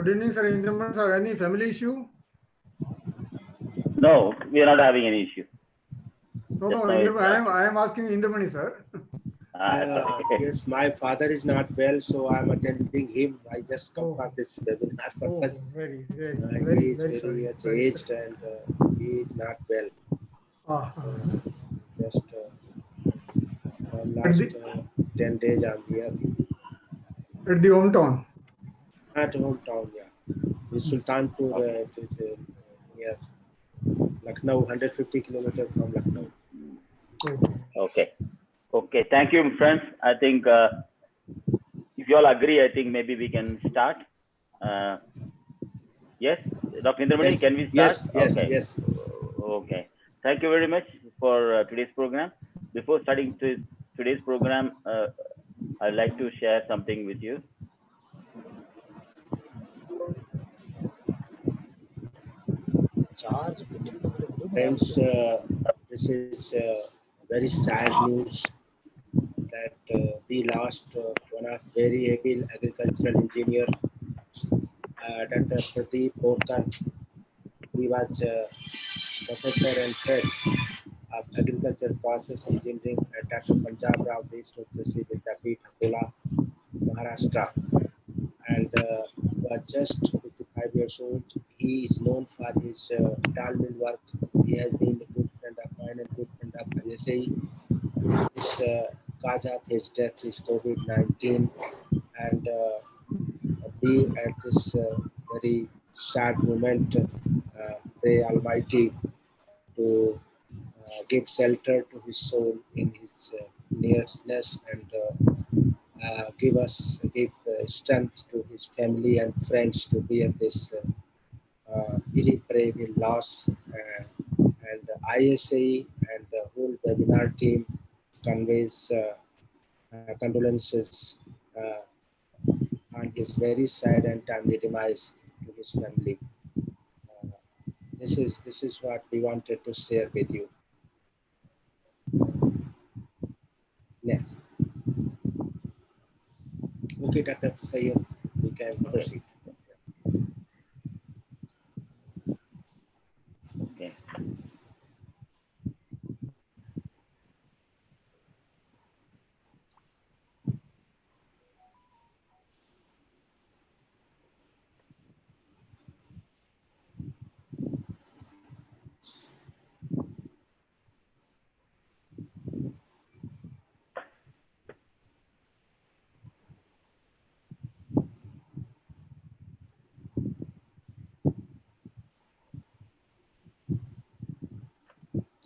Good evening, sir. Indraman sir, any family issue? No, we are not having any issue. No, Just no, now it's, I am asking Indramani, sir. Yes, my father is not well, so I am attending him. I just come for this webinar purpose. Very He is very sorry. much aged and he is not well. So just last 10 days I'm here. At the hometown? At hometown, yeah. In Sultanpur, it is near Lucknow, 150 kilometers from Lucknow. Okay. Okay. Thank you, friends. I think if you all agree, I think maybe we can start. Yes, Dr. Indramani, can we start? Yes. Okay. Thank you very much for today's program. Before starting today's program, I'd like to share something with you. Friends, this is very sad news that we lost one of very able agricultural engineer, Dr. Pradeep Porkar. He was professor and head of agriculture process engineering at Dr. Punjab Rao Deshmukh Krishi Vidyapeeth, Akola, Maharashtra, and was just 55 years old. He is known for his dal mill work. He has been a good friend of mine and good friend of ISA. This cause of his death is COVID-19, and we at this very sad moment pray Almighty to give shelter to his soul in his nearness and give strength to his family and friends to bear this irreparable loss. And ISA and the whole webinar team conveys condolences on his very sad and timely demise to his family. This is what we wanted to share with you. Next. Okay, Dr. Sayyed, we can proceed. Okay.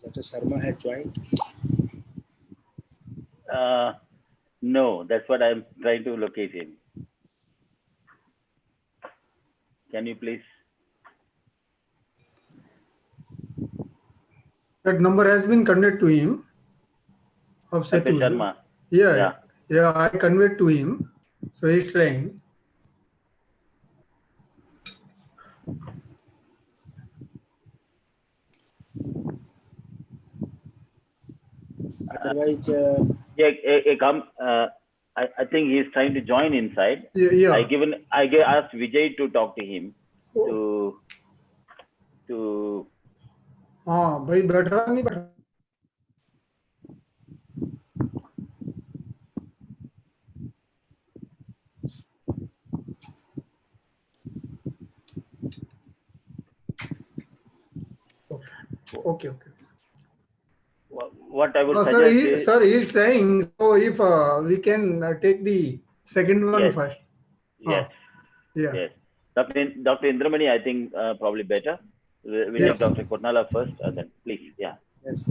Dr. Sharma had joined. No, that's what I'm trying to locate him. Can you please? That number has been conveyed to him. Of Dr. Setu. Sharma. Yeah, I conveyed to him. So he's trying. Otherwise, I think he's trying to join inside. Yeah. I asked Vijay to talk to him to. भाई बैठ रहा नहीं बैठ. Okay. What I would suggest sir, he is trying. So if we can take the second one first. Yes. Yes. Dr. Indramani, I think probably better. We take Dr. Kotnala first, and then please, yeah. Yes.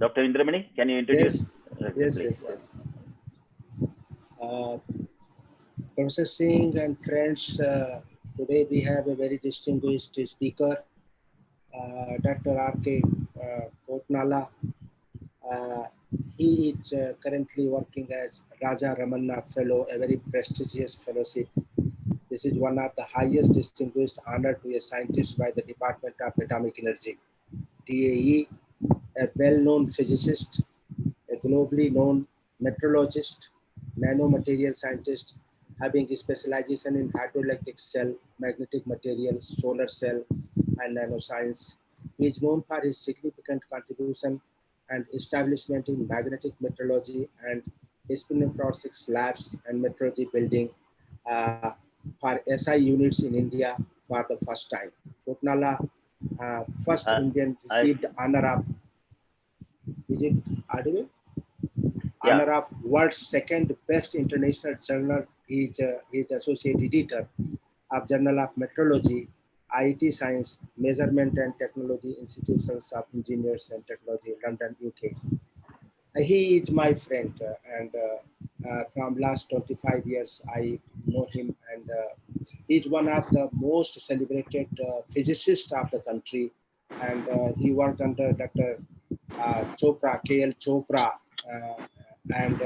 Dr. Indramani, can you introduce? Yes. Processing and friends, today we have a very distinguished speaker, Dr. R K Kotnala. He is currently working as Raja Ramanna Fellow, a very prestigious fellowship. This is one of the highest distinguished honor to a scientist by the Department of Atomic Energy, DAE, a well-known physicist, a globally known meteorologist, nanomaterial scientist, having a specialization in hydroelectric cell, magnetic materials, solar cell, and nanoscience. He is known for his significant contribution and establishment in magnetic metrology and spinning-process labs and metrology building uh, for SI units in India for the first time. Kotnala, first Indian, received honor of, is it audible? Yeah. Honor of world's second best international journal. He is associate editor of Journal of Metrology, IT Science, Measurement and Technology Institutions of Engineers and Technology, London, UK. He is my friend, and from last 25 years, I know him, and he's one of the most celebrated physicists of the country, and he worked under Dr. Chopra, KL Chopra, and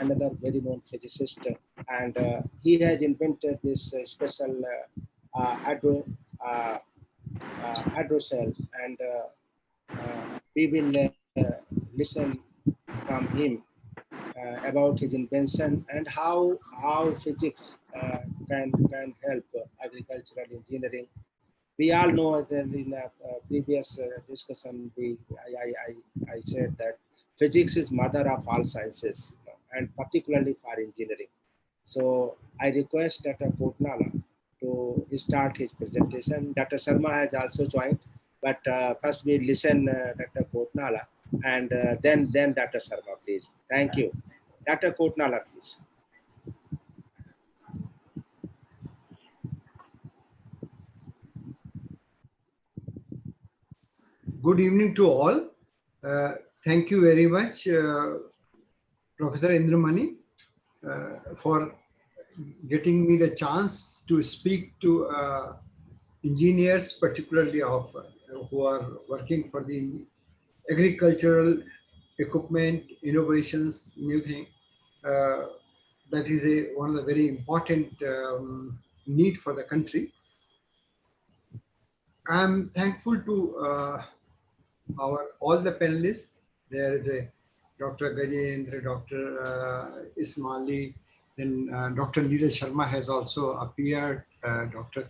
another very known physicist, and he has invented this special hydro cell, and we will listen from him about his invention and how physics can help agricultural engineering. We all know that in a previous discussion, I said that physics is mother of all sciences, and particularly for engineering. So I request Dr. Kotnala to start his presentation. Dr. Sharma has also joined, but first we listen Dr. Kotnala, and then Dr. Sharma, please. Thank you. Dr. Kotnala, please. Good evening to all. Thank you very much, Professor Indramani, for getting me the chance to speak to engineers, particularly of who are working for the agricultural equipment, innovations, new thing. That is one of the very important need for the country. I'm thankful to all the panelists. There is a Dr. Gajendra, Dr. Ismaili, then Dr. Neeraj Sharma has also appeared, Dr.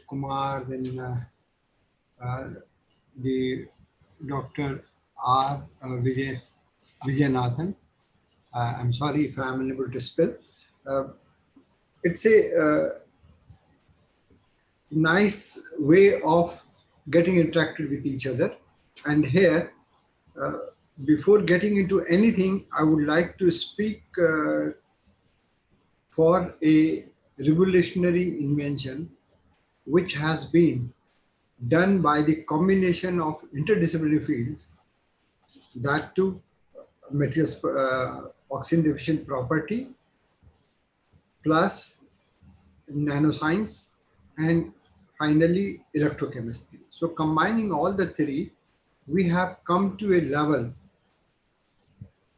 Kumar, then the Dr. R. Vijayanathan. I'm sorry if I'm unable to spell. It's a nice way of getting interacted with each other. And here, before getting into anything, I would like to speak for a revolutionary invention which has been done by the combination of interdisciplinary fields, that too materials oxygen deficient property plus nanoscience and finally electrochemistry. So combining all the three, we have come to a level,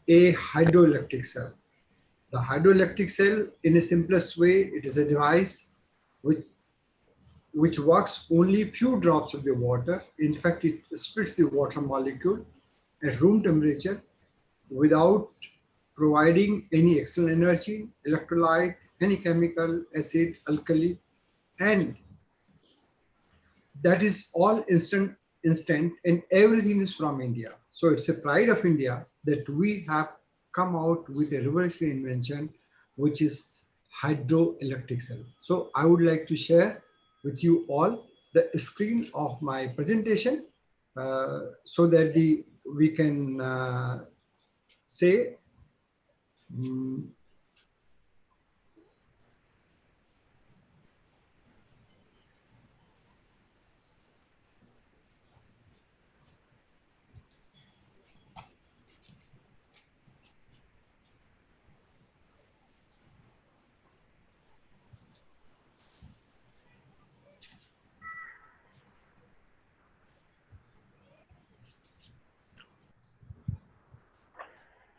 a hydroelectric cell. The hydroelectric cell, in a simplest way, it is a device which works only few drops of the water. In fact, it splits the water molecule at room temperature without providing any external energy, electrolyte, any chemical, acid, alkali, and that is all instant, and everything is from India. So it's a pride of India that we have come out with a revolutionary invention, which is hydroelectric cell. So I would like to share with you all the screen of my presentation so that we can say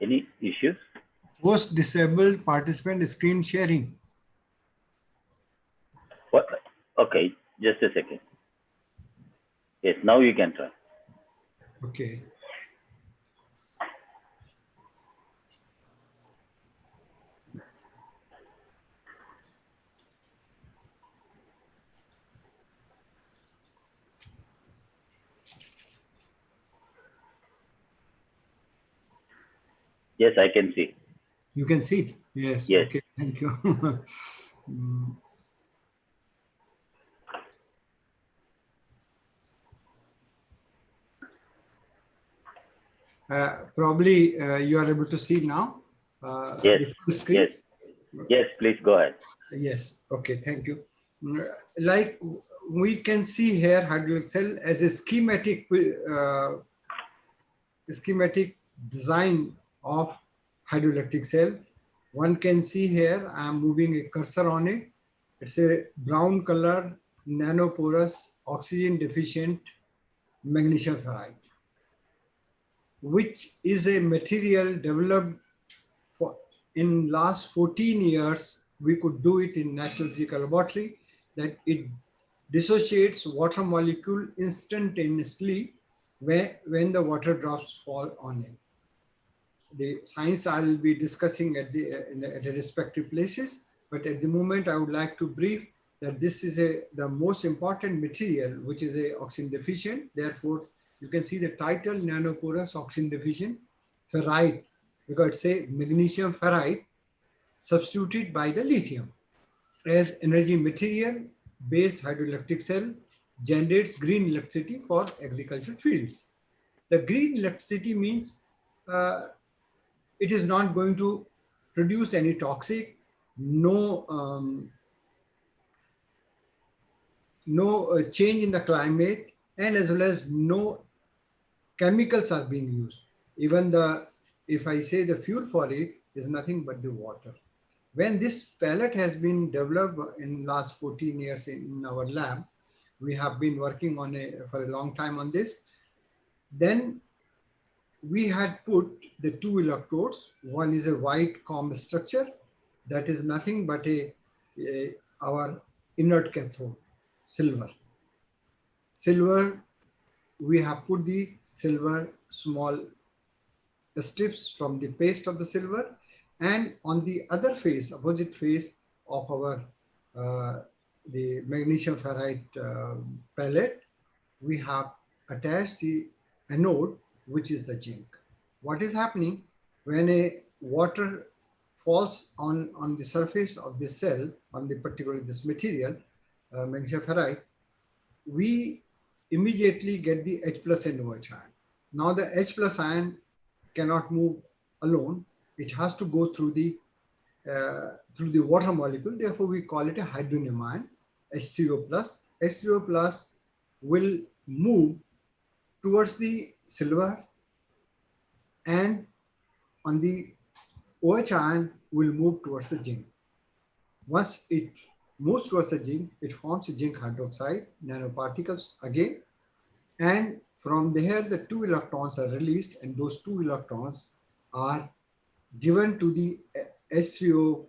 Any issues? Post disabled participant screen sharing. What? Okay, just a second. Yes, now you can try. Okay. Yes, I can see. You can see? Yes. Yes. Okay. Thank you. Mm. Probably you are able to see now Yes. the full Yes. screen. Yes, please go ahead. Yes. Okay. Thank you. Like we can see here hydroelectric cell as a schematic design of hydroelectric cell. One can see here, I am moving a cursor on it. It's a brown color, nanoporous, oxygen deficient magnesium ferrite, which is a material developed for in last 14 years. We could do it in National Physical Laboratory, that it dissociates water molecule instantaneously when the water drops fall on it. The science I will be discussing at the respective places, but at the moment I would like to brief that this is the most important material, which is a oxygen deficient. Therefore, you can see the title, nanoporous oxygen deficient ferrite, because it's a magnesium ferrite substituted by the lithium as energy material. Based hydroelectric cell generates green electricity for agricultural fields. The green electricity means it is not going to produce any toxic, no change in the climate, and as well as no chemicals are being used. Even if I say the fuel for it is nothing but the water. When this pellet has been developed in last 14 years in our lab, we have been working on for a long time on this. Then we had put the two electrodes. One is a white comb structure that is nothing but our inert cathode, silver. Silver, we have put the silver small strips from the paste of the silver, and on the other face, opposite face of our the magnesium ferrite pellet, we have attached the anode, which is the zinc. What is happening when a water falls on the surface of the cell, on the particular this material, magnesium ferrite, we immediately get the H plus and OH ion. Now the H plus ion cannot move alone. It has to go through the water molecule. Therefore, we call it a hydronium ion, H3O plus. H3O plus will move towards the silver, and on the OH ion will move towards the zinc. Once it moves towards the zinc, it forms a zinc hydroxide nanoparticles again. And from there, the two electrons are released, and those two electrons are given to the H3O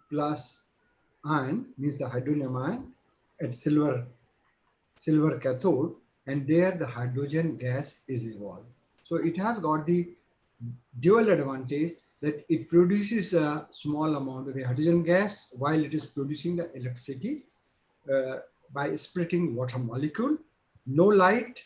plus ion, means the hydronium ion, at silver cathode, and there the hydrogen gas is evolved. So it has got the dual advantage that it produces a small amount of the hydrogen gas while it is producing the electricity by splitting water molecule. No light,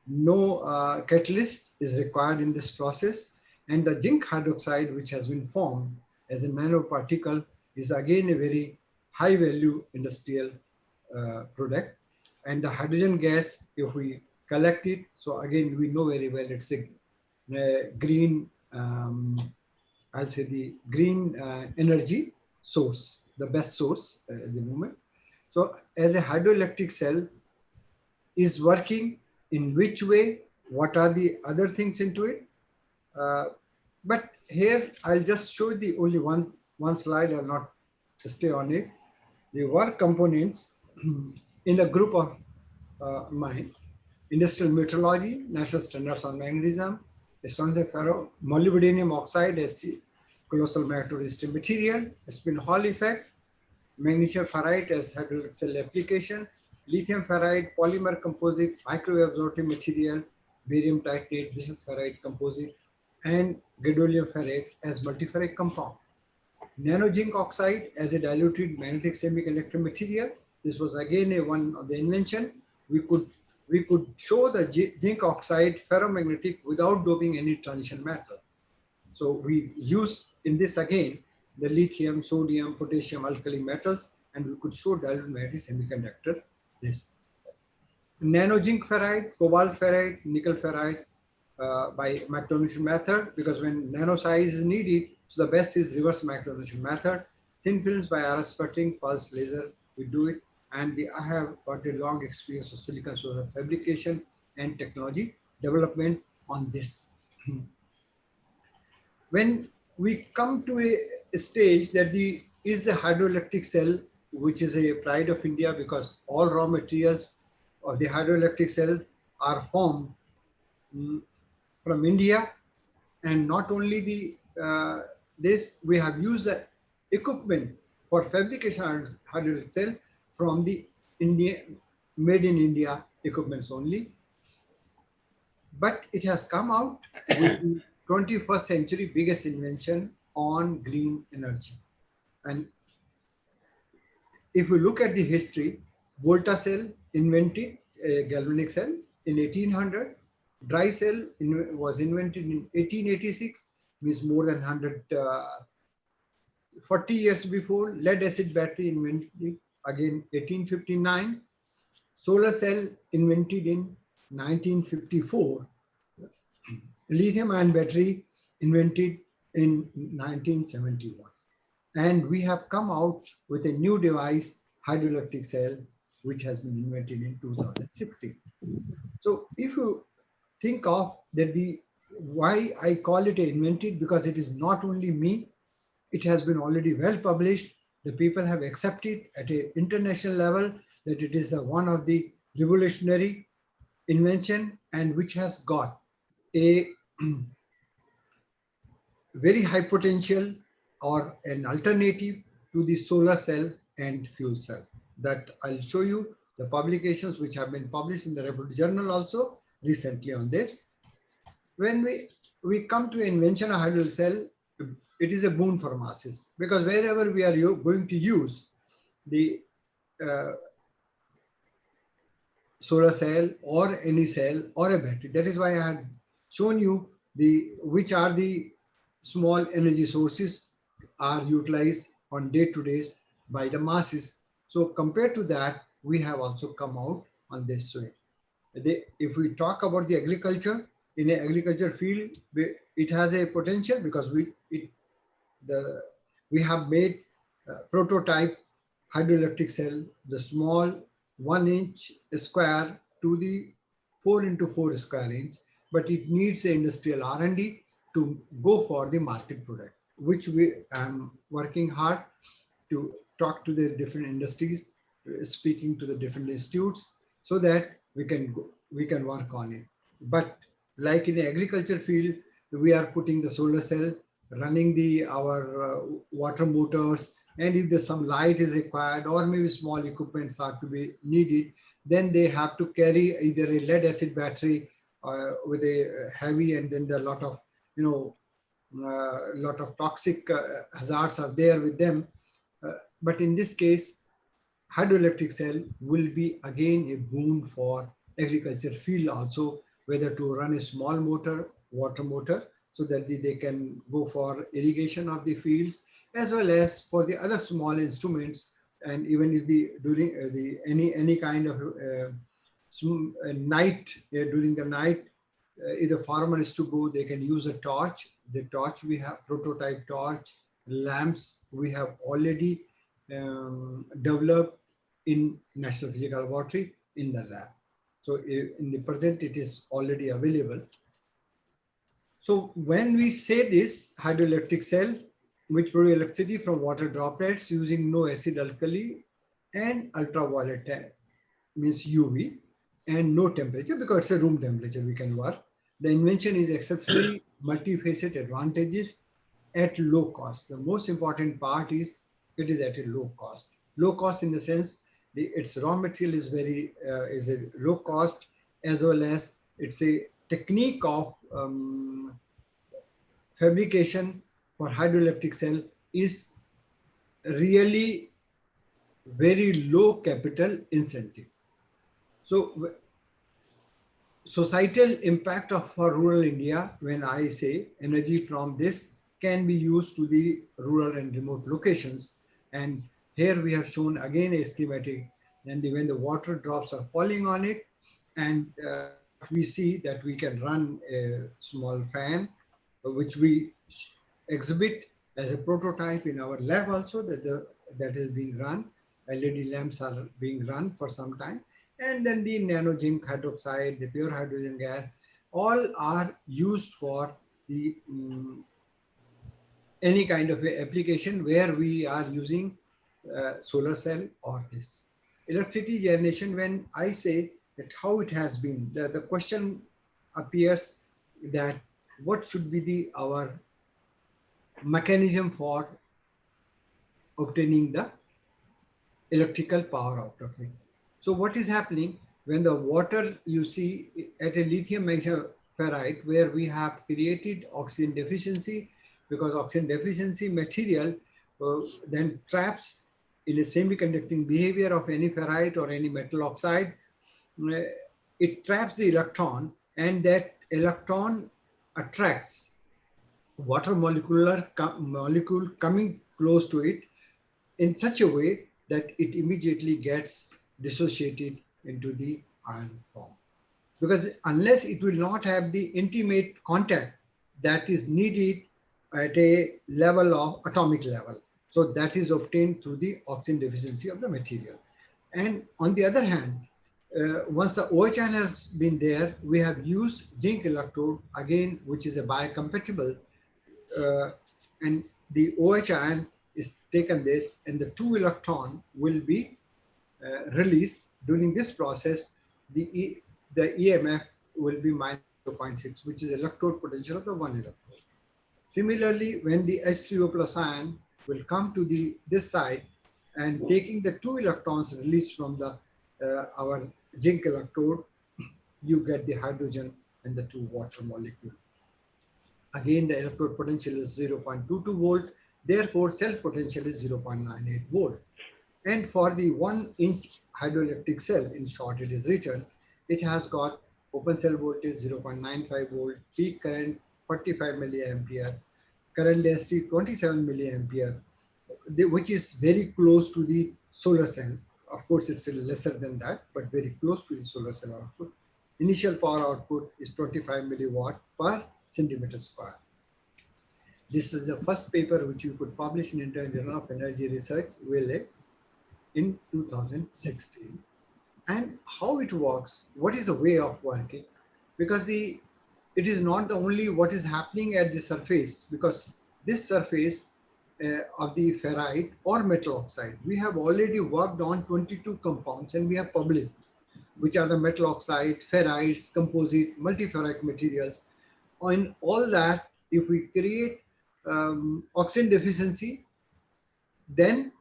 no catalyst is required in this process, and the zinc hydroxide, which has been formed as a nanoparticle, is again a very high value industrial product. And the hydrogen gas, if we collect it, so again we know very well it's a green, I'll say the green energy source, the best source at the moment. So as a hydroelectric cell is working, in which way, what are the other things into it? But here I'll just show the only one slide. I'll not stay on it. The work components in the group of mine: industrial metrology, national standards on magnesium, strontium ferro, molybdenum oxide as colossal magnetoresistive material, spin Hall effect, magnesium ferrite as hydroelectric cell application, lithium ferrite, polymer composite, microwave absorptive material, barium titanate, bisulfite composite, and gadolinium ferrate as multiferrate compound. Nano zinc oxide as a diluted magnetic semiconductor material. This was again one of the invention. We could show the zinc oxide ferromagnetic without doping any transition metal. So we use in this again the lithium, sodium, potassium, alkali metals, and we could show diluted magnetic semiconductor this. Nano zinc ferrite, cobalt ferrite, nickel ferrite by micronation method, because when nano size is needed, so the best is reverse micronation method. Thin films by RF sputtering, pulse laser, we do it. And I have got a long experience of silicon solar fabrication and technology development on this. When we come to a stage that is the hydroelectric cell, which is a pride of India, because all raw materials of the hydroelectric cell are formed from India, and not only this, we have used the equipment for fabrication of hydroelectric cell from the made in India equipments only. But it has come out with the 21st century biggest invention on green energy. And if we look at the history, Volta cell invented a galvanic cell in 1800. Dry cell was invented in 1886, means more than 140 years before. Lead acid battery invented again 1859. Solar cell invented in 1954. Lithium ion battery invented in 1971. And we have come out with a new device, hydroelectric cell, which has been invented in 2016. So if you think of that, why I call it invented, because it is not only me, it has been already well published. The people have accepted at an international level that it is one of the revolutionary invention, and which has got a very high potential or an alternative to the solar cell and fuel cell. That I'll show you the publications which have been published in the Reputable Journal also recently on this. When we come to invention of hydrogen cell, it is a boon for masses, because wherever we are going to use the solar cell or any cell or a battery. That is why I had shown you which are the small energy sources are utilized on day-to-day by the masses. So compared to that, we have also come out on this way. If we talk about the agriculture, in an agriculture field, it has a potential, because we have made prototype hydroelectric cell, the small 1 inch square to the 4 into 4 square inch, but it needs a industrial R&D to go for the market product, which we am working hard to talk to the different industries, speaking to the different institutes, so that we can work on it. But like in the agriculture field, we are putting the solar cell, running our water motors, and if there's some light is required or maybe small equipments are to be needed, then they have to carry either a lead acid battery with a heavy, and then there are a lot of lot of toxic hazards are there with them. But in this case, hydroelectric cell will be again a boon for agriculture field also, whether to run a small motor, water motor, so that they can go for irrigation of the fields, as well as for the other small instruments. And even if during any kind of night, during the night, if the farmer is to go, they can use a torch. The torch, we have prototype torch, lamps we have already developed in National Physical Laboratory in the lab. So in the present, it is already available. So when we say this hydroelectric cell, which produce electricity from water droplets using no acid alkali and ultraviolet, means UV, and no temperature, because it's a room temperature we can work. The invention is exceptionally multifaceted advantages at low cost. The most important part is it is at a low cost. Low cost in the sense its raw material is a low cost, as well as it's a technique of fabrication for hydroelectric cell is really very low capital incentive. So societal impact of for rural India, when I say energy from this can be used to the rural and remote locations. And here we have shown again a schematic, and when the water drops are falling on it, and what we see that we can run a small fan, which we exhibit as a prototype in our lab also, that is being run. LED lamps are being run for some time. And then the nano zinc hydroxide, the pure hydrogen gas, all are used for the any kind of a application where we are using solar cell or this. Electricity generation, when I say that how it has been, the question appears that what should be our mechanism for obtaining the electrical power out of it. So what is happening when the water, you see at a lithium ferrite, where we have created oxygen deficiency, because oxygen deficiency material then traps in a semiconducting behavior of any ferrite or any metal oxide. It traps the electron, and that electron attracts water molecule coming close to it in such a way that it immediately gets dissociated into the ion form. Because unless it will not have the intimate contact that is needed at a level of atomic level. So that is obtained through the oxygen deficiency of the material. And on the other hand, once the OH ion has been there, we have used zinc electrode again, which is a biocompatible, and the OH ion is taken this, and the 2 electron will be released. During this process, the EMF will be minus 0.6, which is electrode potential of the 1 electrode. Similarly, when the H3O plus ion will come to this side, and taking the 2 electrons released from the our zinc electrode, you get the hydrogen and the 2 water molecule. Again, the electrode potential is 0.22 volt. Therefore, cell potential is 0.98 volt. And for the 1-inch hydroelectric cell, in short, it is written, it has got open cell voltage 0.95 volt, peak current 45 milliampere, current density 27 milliampere, which is very close to the solar cell. Of course, it's lesser than that, but very close to the solar cell output. Initial power output is 25 milliwatt per centimeter square. This is the first paper which you could publish in International Journal of Energy Research, WILE, in 2016. And how it works, what is the way of working? Because it is not the only what is happening at the surface, because this surface of the ferrite or metal oxide, we have already worked on 22 compounds and we have published, which are the metal oxide, ferrites, composite, multiferrite materials. On all that, if we create oxygen deficiency, then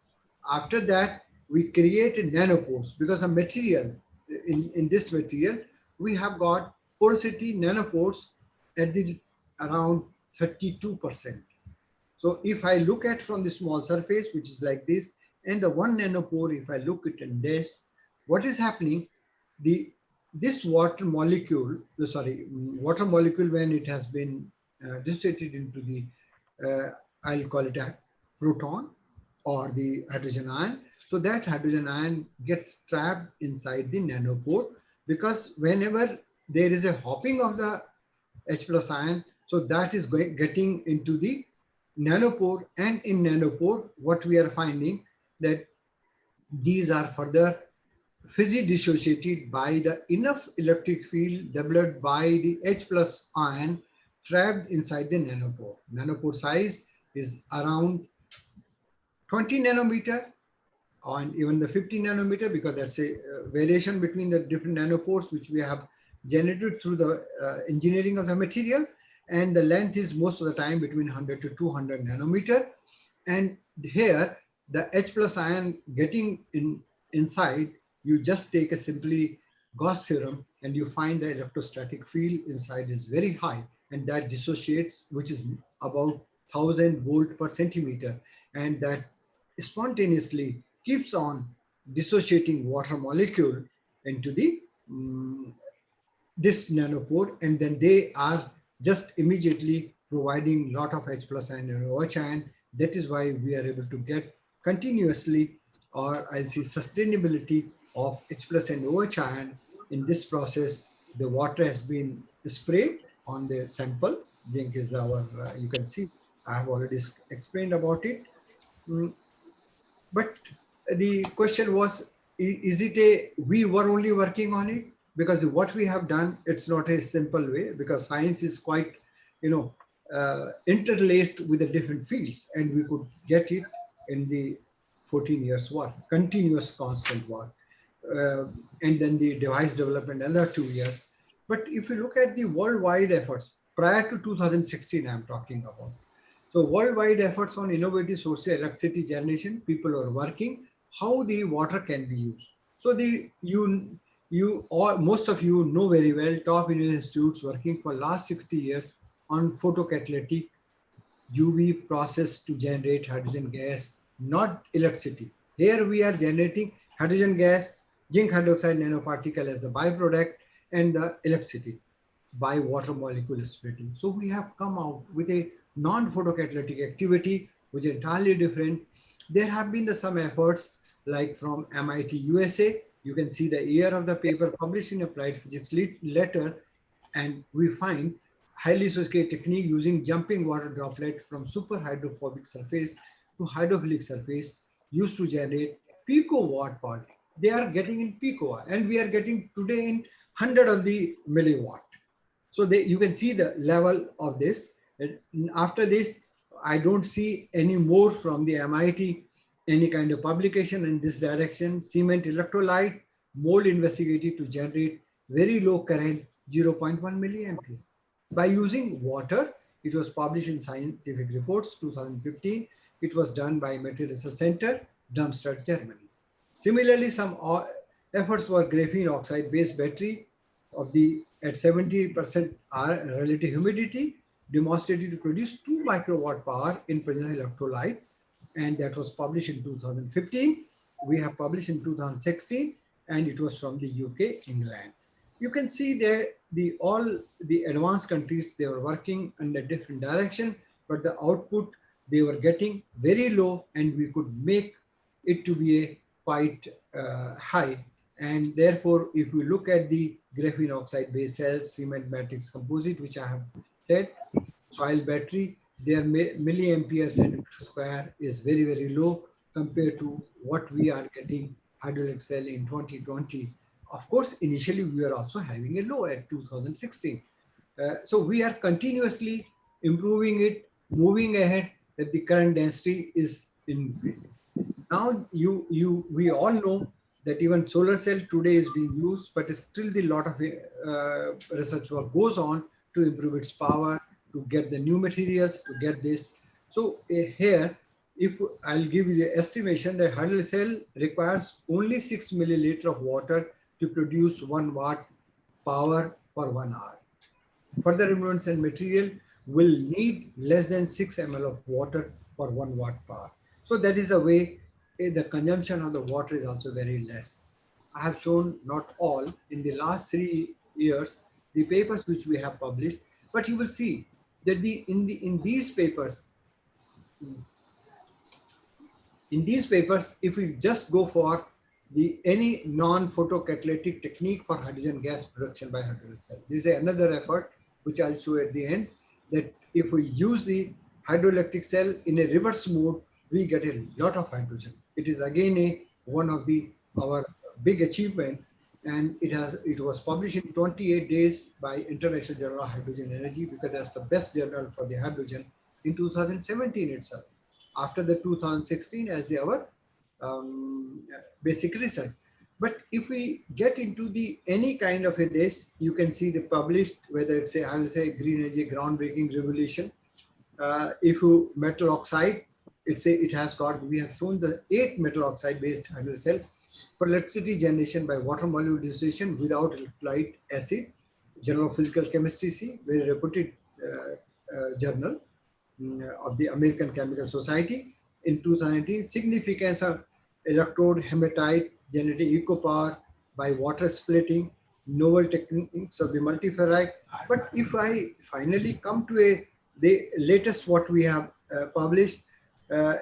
after that we create nanopores, because the material, in this material, we have got porosity nanopores at the around 32%. So if I look at from the small surface, which is like this, and the 1 nanopore, if I look at in this, what is happening? This water molecule, when it has been dissociated into the, I'll call it a proton or the hydrogen ion. So that hydrogen ion gets trapped inside the nanopore, because whenever there is a hopping of the H plus ion, so that is getting into the nanopore, and in nanopore, what we are finding that these are further physically dissociated by the enough electric field developed by the H plus ion trapped inside the nanopore. Nanopore size is around 20 nanometer and even the 50 nanometer, because that's a variation between the different nanopores which we have generated through the engineering of the material. And the length is most of the time between 100 to 200 nanometer. And here the H plus ion getting inside, you just take a simply Gauss theorem and you find the electrostatic field inside is very high, and that dissociates, which is about 1000 volt per centimeter, and that spontaneously keeps on dissociating water molecule into the this nanopore, and then they are just immediately providing lot of H plus ion and OH ion. That is why we are able to get continuously, or I'll see sustainability of H plus and OH ion. In this process, the water has been sprayed on the sample. Zinc is our, you can see, I have already explained about it. Mm, but the question was, is it we were only working on it? Because what we have done, it's not a simple way, because science is quite, interlaced with the different fields, and we could get it in the 14 years work, continuous constant work. Uh, and then the device development another 2 years. But if you look at the worldwide efforts, prior to 2016, I'm talking about, so worldwide efforts on innovative sources of electricity generation, people are working how the water can be used. So you or most of you know very well, top university institutes working for last 60 years on photocatalytic UV process to generate hydrogen gas, not electricity. Here we are generating hydrogen gas, zinc hydroxide nanoparticle as the byproduct, and the electricity by water molecule splitting. So we have come out with a non-photocatalytic activity, which is entirely different. There have been some efforts like from MIT USA. You can see the year of the paper published in Applied Physics letter, and we find highly sophisticated technique using jumping water droplet from superhydrophobic surface to hydrophilic surface used to generate picowatt power. They are getting in picowatt, and we are getting today in 100 of the milliwatt. So you can see the level of this. And after this, I don't see any more from the MIT, any kind of publication in this direction. Cement electrolyte, mold investigated to generate very low current, 0.1 milliampere. By using water, it was published in Scientific Reports 2015. It was done by Material Research Center, Darmstadt, Germany. Similarly, some efforts were graphene oxide based battery of the at 70% relative humidity demonstrated to produce 2 microwatt power in presence of electrolyte, and that was published in 2015. We have published in 2016, and it was from the UK, England. You can see there all the advanced countries, they were working in a different direction, but the output they were getting very low, and we could make it to be a quite high. And therefore, if we look at the graphene oxide based cells, cement matrix composite, which I have said, soil battery, their milliampere centimeter square is very, very low compared to what we are getting hydraulic cell in 2020. Of course, initially we were also having a low at 2016. So we are continuously improving it, moving ahead, that the current density is increasing. Now we all know that even solar cell today is being used, but still the lot of research work goes on to improve its power, to get the new materials, to get this. So here, if I'll give you the estimation that hydraulic cell requires only 6 milliliter of water to produce 1 watt power for 1 hour. Further improvements in material will need less than 6 ml of water for 1 watt power. So that is a way the consumption of the water is also very less. I have shown not all in the last 3 years, the papers which we have published, but you will see that in these papers, if we just go for any non-photocatalytic technique for hydrogen gas production by hydrogen cell. This is another effort which I'll show at the end, that if we use the hydroelectric cell in a reverse mode, we get a lot of hydrogen. It is again one of our big achievement, and it was published in 28 days by International Journal of Hydrogen Energy, because that's the best journal for the hydrogen in 2017 itself, after the 2016 as our basic research. But if we get into any kind of this, you can see the published, whether it's I will say green energy groundbreaking revolution. If you metal oxide, we have shown the 8 metal oxide based hydrogen cell. electricity generation by water molecule dissociation without electrolyte acid. Journal of Physical Chemistry, C, very reputed journal of the American Chemical Society. In 2019, significance of electrode hematite genetic eco-power by water splitting, novel techniques of the multiferrite. But if I finally come to the latest what we have published,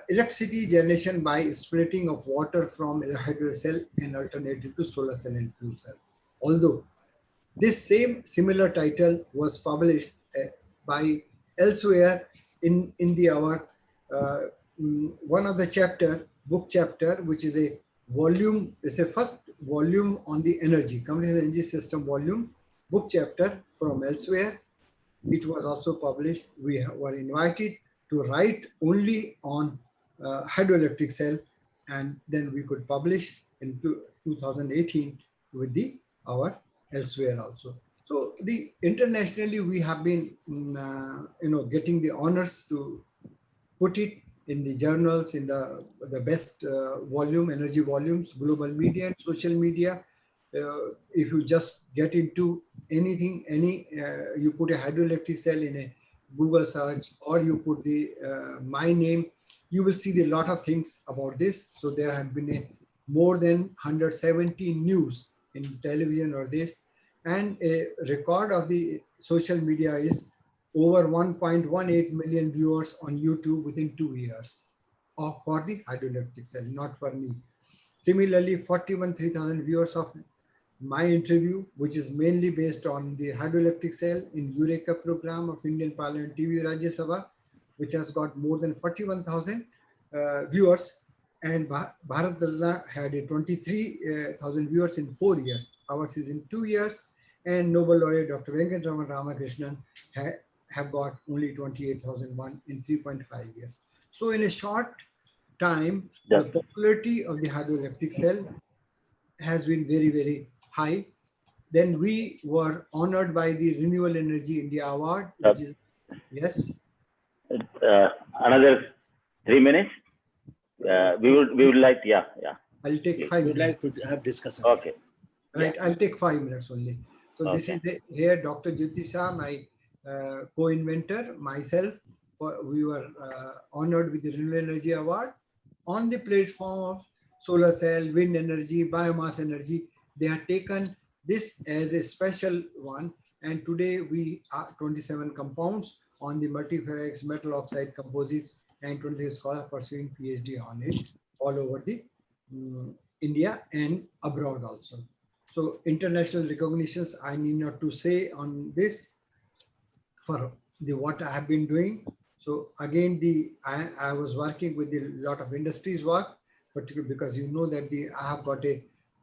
electricity generation by splitting of water from a hydro cell and alternative to solar cell and fuel cell. Although this same similar title was published by elsewhere in our one of the book chapter, which is a volume, it's a first volume on the energy, complex energy system volume, book chapter from elsewhere. It was also published. We were invited to write only on hydroelectric cell, and then we could publish in 2018 with our elsewhere also. So internationally we have been getting the honors to put it in the journals, in the best volume, energy volumes, global media and social media. If you just get into anything, you put a hydroelectric cell in a Google search, or you put my name, you will see a lot of things about this. So there have been more than 170 news in television or this, and a record of the social media is over 1.18 million viewers on YouTube within 2 years for the hydroelectric cell, not for me. Similarly, 3,000 viewers of my interview, which is mainly based on the hydroelectric cell in Eureka program of Indian Parliament TV Rajya Sabha, which has got more than 41,000 viewers, and Bharat Dalla had 23,000 viewers in 4 years. Ours is in 2 years, and Nobel laureate Dr. Venkatraman Ramakrishnan have got only 28,001 in 3.5 years. So in a short time, the popularity of the hydroelectric cell has been very, very high. Then we were honored by the Renewable Energy India Award, which is, yes? Another 3 minutes. We would like, yeah. I'll take 5 minutes. Would like to have discussion. Okay. Right, I'll take 5 minutes only. So okay. This is here Dr. Jyotisha, my co-inventor, myself. We were honored with the Renewable Energy Award on the platform of solar cell, wind energy, biomass energy. They have taken this as a special one, and today we are 27 compounds on the multiferrics, metal oxide composites, and 26 scholars pursuing PhD on it all over the India and abroad also. So international recognitions, I need not to say on this for what I have been doing. So again, I was working with a lot of industries work, particularly because you know that I have got a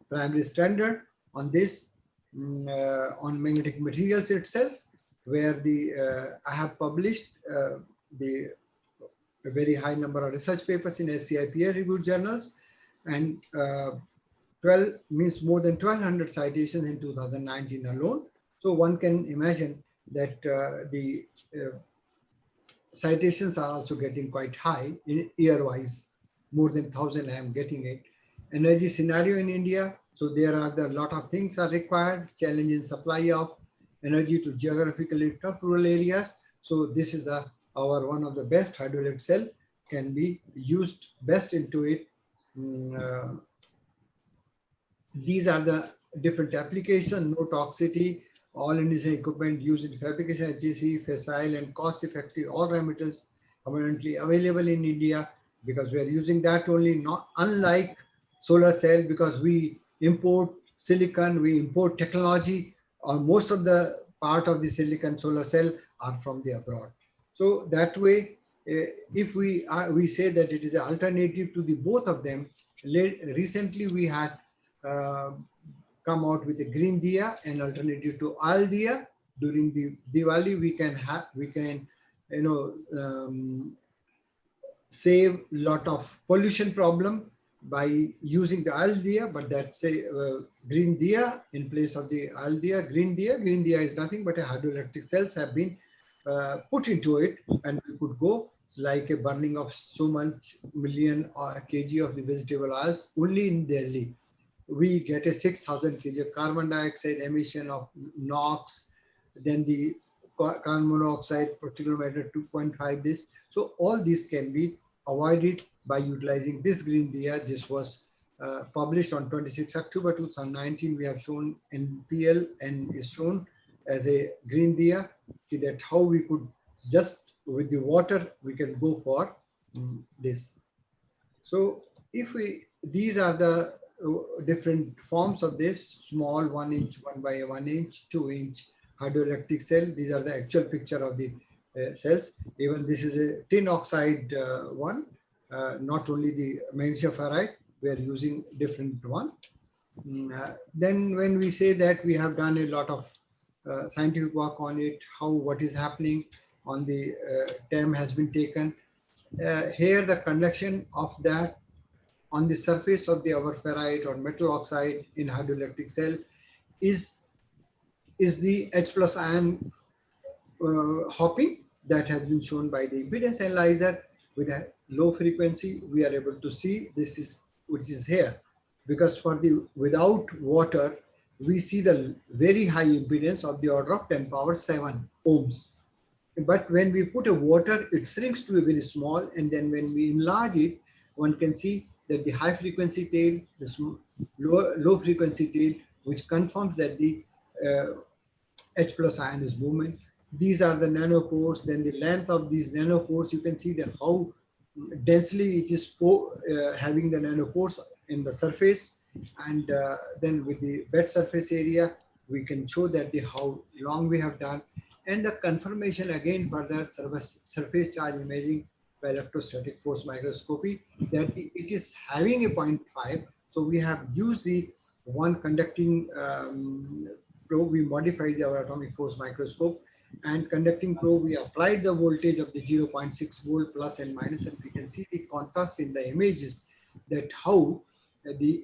primary standard on this, on magnetic materials itself, where I have published a very high number of research papers in SCI peer-reviewed journals, and 12 means more than 1,200 citations in 2019 alone. So one can imagine that the citations are also getting quite high in year-wise. More than 1,000 I am getting it. Energy scenario in India. So there are a lot of things are required. Challenge in supply of energy to geographically tough rural areas. So this is one of the best hydroelectric cell can be used best into it. These are the different applications, no toxicity, all indigenous equipment used in fabrication, HEC, facile and cost effective, all raw materials abundantly available in India, because we are using that only, not unlike solar cell, because we import silicon, we import technology, most of the part of the silicon solar cell are from the abroad. So that way, if we say that it is an alternative to the both of them, recently we had come out with a green diya, an alternative to oil diya. During the Diwali, we can save lot of pollution problem by using the oil diya, but that's a green diya in place of the oil diya. Green diya is nothing but a hydroelectric cells have been put into it, and we could go like a burning of so much million kg of the vegetable oils only in Delhi. we get a 6,000 kg of carbon dioxide emission of NOx, then the carbon monoxide per kilometer 2.5 this. So all these can be avoided by utilizing this green diya. This was published on 26 October 2019. We have shown NPL and is shown as a green diya, that how we could just with the water we can go for this. So if these are the different forms of this: small 1 inch, 1 by 1 inch, 2 inch hydroelectric cell. These are the actual picture of the cells. Even this is a tin oxide one, not only the magnesium ferrite, we are using different one. Then when we say that we have done a lot of scientific work on it, what is happening on the TEM has been taken. Here the conduction of that on the surface of our ferrite or metal oxide in hydroelectric cell is the H plus ion hopping that has been shown by the impedance analyzer. With a low frequency, we are able to see this is which is here, because for the without water we see the very high impedance of the order of 10 power 7 ohms. But when we put a water, it shrinks to a very small, and then when we enlarge it, one can see that the high frequency tail, the low frequency tail, which confirms that the H plus ion is movement. These are the nanopores. Then the length of these nanopores, you can see that how densely it is having the nanopores in the surface, and then with the bed surface area, we can show that how long we have done. And the confirmation again further surface charge imaging by electrostatic force microscopy that it is having a 0.5. So we have used the one conducting probe, we modified our atomic force microscope, and conducting probe, we applied the voltage of the 0.6 volt plus and minus, and we can see the contrast in the images, that how the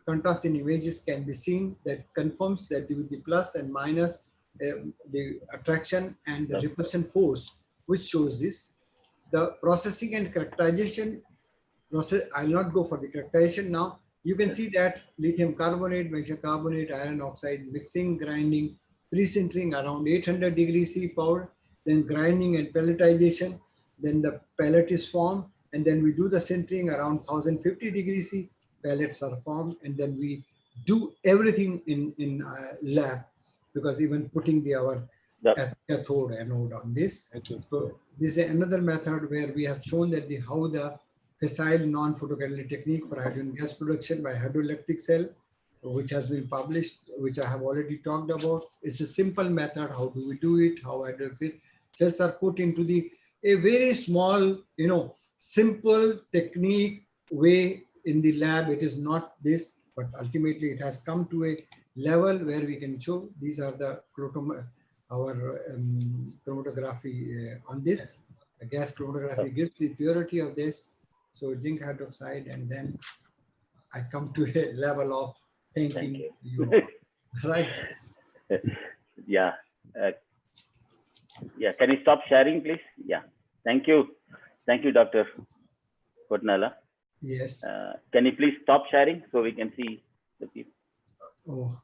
contrast in images can be seen, that confirms that with the plus and minus, the attraction and the repulsion force, which shows this. The processing and characterization process, I'll not go for the characterization now. You can see that lithium carbonate, magnesium carbonate, iron oxide, mixing, grinding, pre-sintering around 800 degrees C power, then grinding and pelletization, then the pellet is formed, and then we do the sintering around 1050 degrees C, pellets are formed, and then we do everything in lab, because even putting our cathode anode on this. So this is another method where we have shown that how the fissile non-photocatalytic technique for hydrogen gas production by hydroelectric cell, which has been published, which I have already talked about. It's a simple method. How do we do it? How hydrogen cells are put into a very small, simple technique way in the lab. It is not this, but ultimately it has come to a level where we can show these are the chromatography on this. The gas chromatography gives the purity of this. So zinc hydroxide, and then I come to a level of thanking you all. Right? Yeah. Yeah. Can you stop sharing, please? Yeah. Thank you. Thank you, Dr. Kotnala. Yes. Can you please stop sharing so we can see the people? Oh.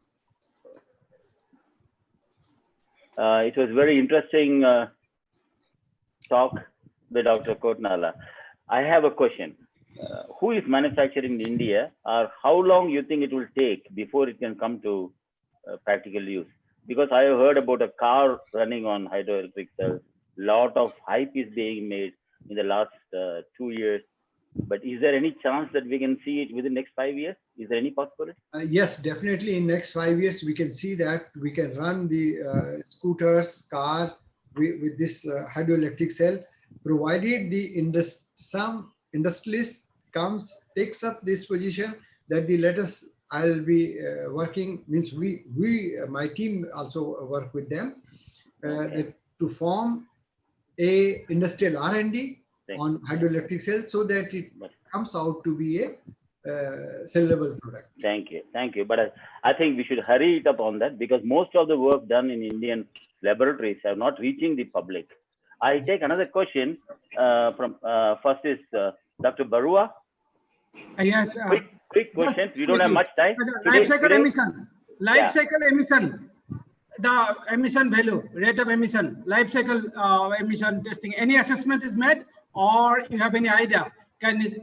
It was very interesting talk with Dr. Kotnala. I have a question. Who is manufacturing in India, or how long you think it will take before it can come to practical use? Because I have heard about a car running on hydroelectric cells. Lot of hype is being made in the last 2 years. But is there any chance that we can see it within the next 5 years? Is there any possibility? Yes, definitely. In next 5 years, we can see that we can run the scooters, car with this hydroelectric cell, provided some industrialist takes up this position that I'll be working, means my team also work with them to form a industrial R&D on hydroelectric cells, so that it comes out to be a sellable product. Thank you. But I think we should hurry it up on that, because most of the work done in Indian laboratories are not reaching the public. I take another question from first is Dr. Barua. Yes. quick questions. We don't have much time. Life cycle Today, emission. Life cycle emission. The emission value, rate of emission, life cycle emission testing. Any assessment is made, or you have any idea?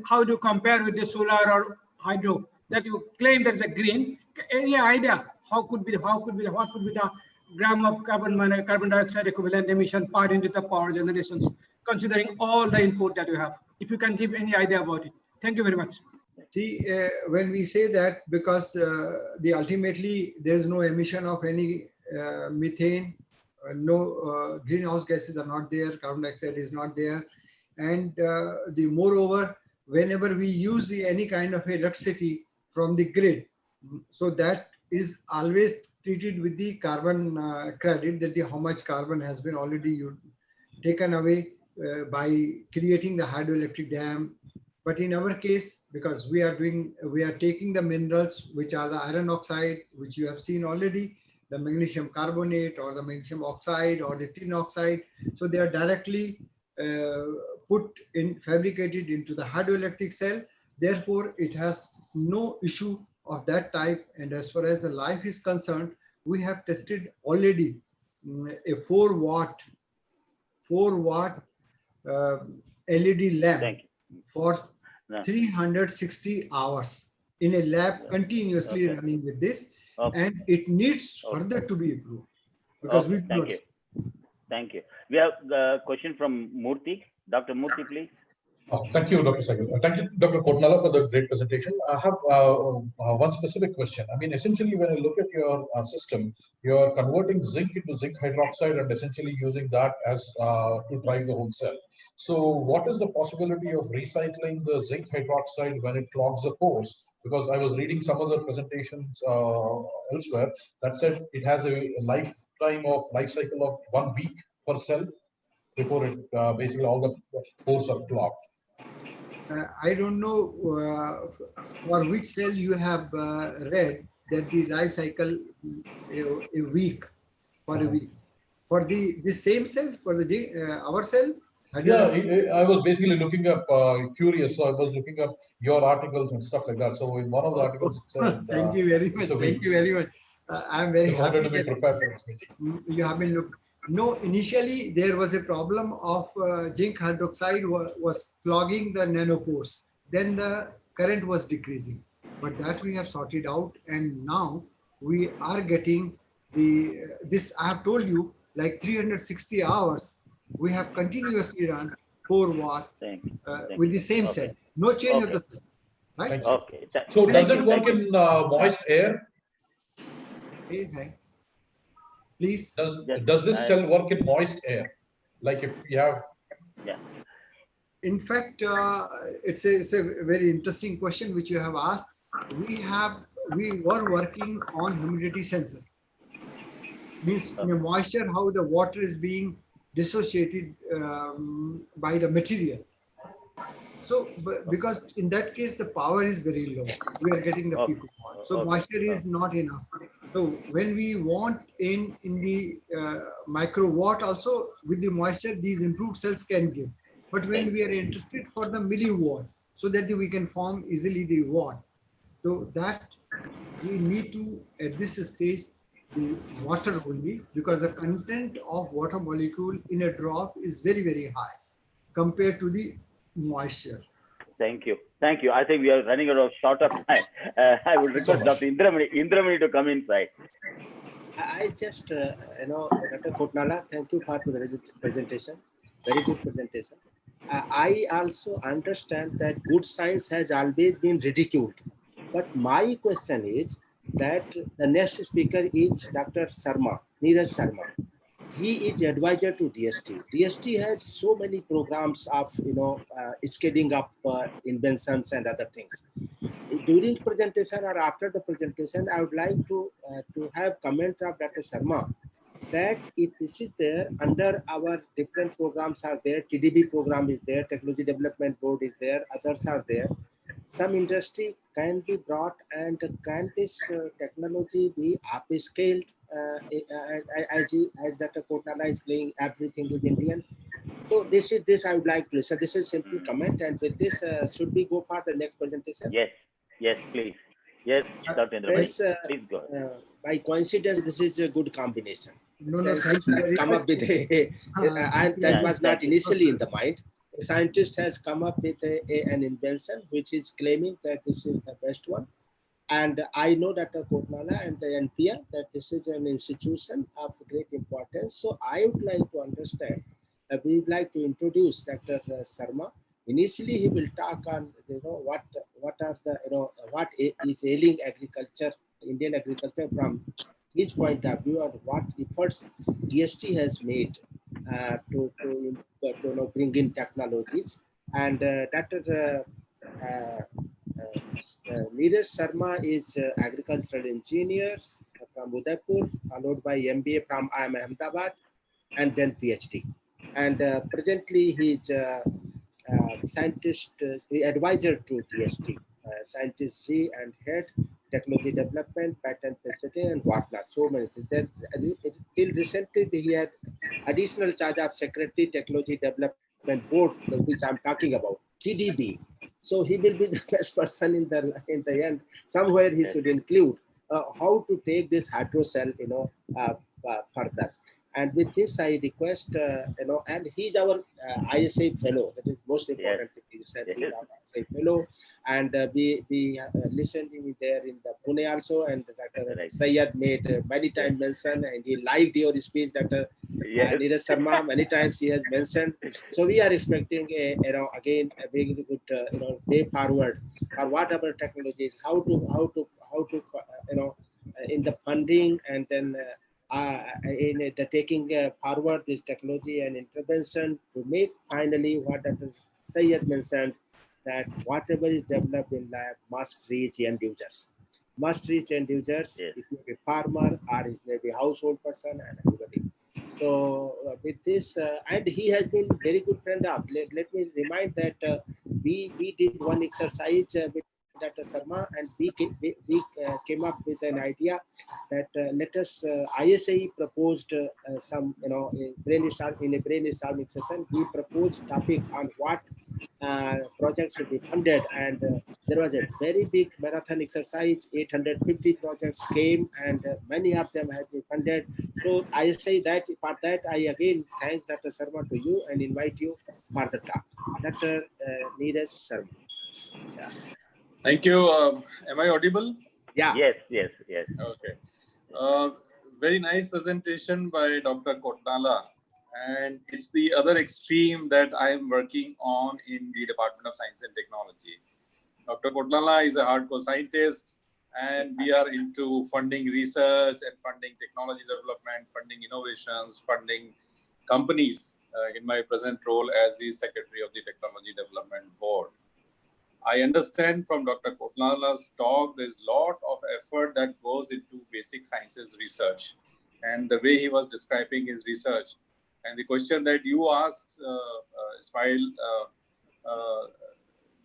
How do you compare with the solar or hydro that you claim there is a green? Any idea? What could be the gram of carbon dioxide equivalent emission per unit of power generations, considering all the input that you have? If you can give any idea about it. Thank you very much. See, when we say that, because ultimately there is no emission of any methane, no greenhouse gases are not there, carbon dioxide is not there, and moreover, whenever we use any kind of electricity from the grid, so that is always treated with the carbon credit, that how much carbon has been already taken away by creating the hydroelectric dam. But in our case, because we are taking the minerals, which are the iron oxide, which you have seen already, the magnesium carbonate or the magnesium oxide or the tin oxide. So they are directly fabricated into the hydroelectric cell. Therefore, it has no issue of that type. And as far as the life is concerned, we have tested already a 4 watt LED lamp for 360 hours in a lab, continuously running with this, and it needs further to be improved, because we do not. Thank you. We have the question from Murthy. Dr. Murthy, please. Thank you, Dr. Sahil. Thank you, Dr. Kotnala, for the great presentation. I have one specific question. I mean, essentially, when I look at your system, you're converting zinc into zinc hydroxide and essentially using that as to drive the whole cell. So what is the possibility of recycling the zinc hydroxide when it clogs the pores? Because I was reading some other presentations elsewhere that said it has a life cycle of 1 week per cell before it basically all the pores are clogged. I don't know for which cell you have read that the life cycle a week, for a week. For the same cell, for the our cell? Yeah, I was basically looking up, curious, so I was looking up your articles and stuff like that. So in one of the articles it said... Thank you very much. Thank you very much. I'm very happy to be prepared for this. You have been looked. No, initially there was a problem of zinc hydroxide was clogging the nanopores. Then the current was decreasing, but that we have sorted out, and now we are getting this. I have told you, like 360 hours. We have continuously run 4 watt with the same cell. No change of the cell. Right? Okay. So does it work in moist air? Okay. Please. Does this cell work in moist air? Like if you have... Yeah. In fact, it's a very interesting question which you have asked. We were working on humidity sensor. Means in a moisture, how the water is being dissociated by the material. So, because in that case, the power is very low, we are getting the picowatt. So moisture is not enough. So when we want in the microwatt also, with the moisture, these improved cells can give. But when we are interested for the milliwatt, so that we can form easily the watt. So that we need to, at this stage, the water only, because the content of water molecule in a drop is very, very high compared to the moisture. Thank you. Thank you. I think we are running out of short of time. I would request Dr. Indramani to come inside. I just, Dr. Kotnala, thank you for the presentation. Very good presentation. I also understand that good science has always been ridiculed. But my question is that the next speaker is Dr. Sharma, Neeraj Sharma. He is advisor to DST. DST has so many programs of, scaling up inventions and other things. During presentation or after the presentation, I would like to have comment of Dr. Sharma that if this is there under our different programs are there, TDB program is there, Technology Development Board is there, others are there. Some industry can be brought, and can this technology be upscaled as Dr. Kotnala is playing everything with Indian. So this I would like to. So this is simple comment, and with this, should we go for the next presentation? Yes. Yes, please. Yes, Dr. Indramani. Friends, Please go ahead. by coincidence, this is a good combination. No, no, thank Scientists you has very come much. up with and that Yeah, was not exactly. initially in the mind. A scientist has come up with an invention which is claiming that this is the best one. And I know Dr. Kotnala and the NPL that this is an institution of great importance. So I would like to understand, we would like to introduce Dr. Sharma. Initially, he will talk on what are the what is ailing agriculture, Indian agriculture from his point of view, and what efforts DST has made to bring in technologies. And Dr. Neeraj Sharma is agricultural engineer from Udaipur, followed by MBA from IIM Ahmedabad, and then PhD. And presently, he is scientist, advisor to DST, scientist C and head, technology development, patent facility, and whatnot. So many things. Then, till recently, he had additional charge of secretary, technology development board, which I'm talking about, TDB. So he will be the best person in the end. Somewhere he should include how to take this hydrocell, further. And with this, I request, and he's our ISA fellow. That is most important thing. He said he's our ISA fellow, and we listened him there in the Pune also. And Dr. Syed made many times mention, and he liked your speech, Dr. Neeraj Sharma. Many times he has mentioned. So we are expecting again a very good way forward for whatever technologies, how to in the funding, and then in the taking forward this technology and intervention to make finally what Dr. Syed mentioned, that whatever is developed in lab must reach end users. Must reach end users. If you're a farmer or if you're a household person and everybody. So with this, and he has been very good friend of. Let me remind that we did one exercise with Dr. Sharma, and we came up with an idea that let us ISA proposed some a brainstorming session. We proposed topic on what projects should be funded, and there was a very big marathon exercise. 850 projects came, and many of them have been funded. So I say that for that I again thank Dr. Sharma to you and invite you for the talk. Dr. Neeraj Sharma. Yeah. Thank you. Am I audible? Yeah. Yes. Okay. Very nice presentation by Dr. Kotnala. And it's the other extreme that I am working on in the Department of Science and Technology. Dr. Kotnala is a hardcore scientist, and we are into funding research and funding technology development, funding innovations, funding companies in my present role as the Secretary of the Technology Development Board. I understand from Dr. Kotnala's talk, there's a lot of effort that goes into basic sciences research, and the way he was describing his research. And the question that you asked, Ismail,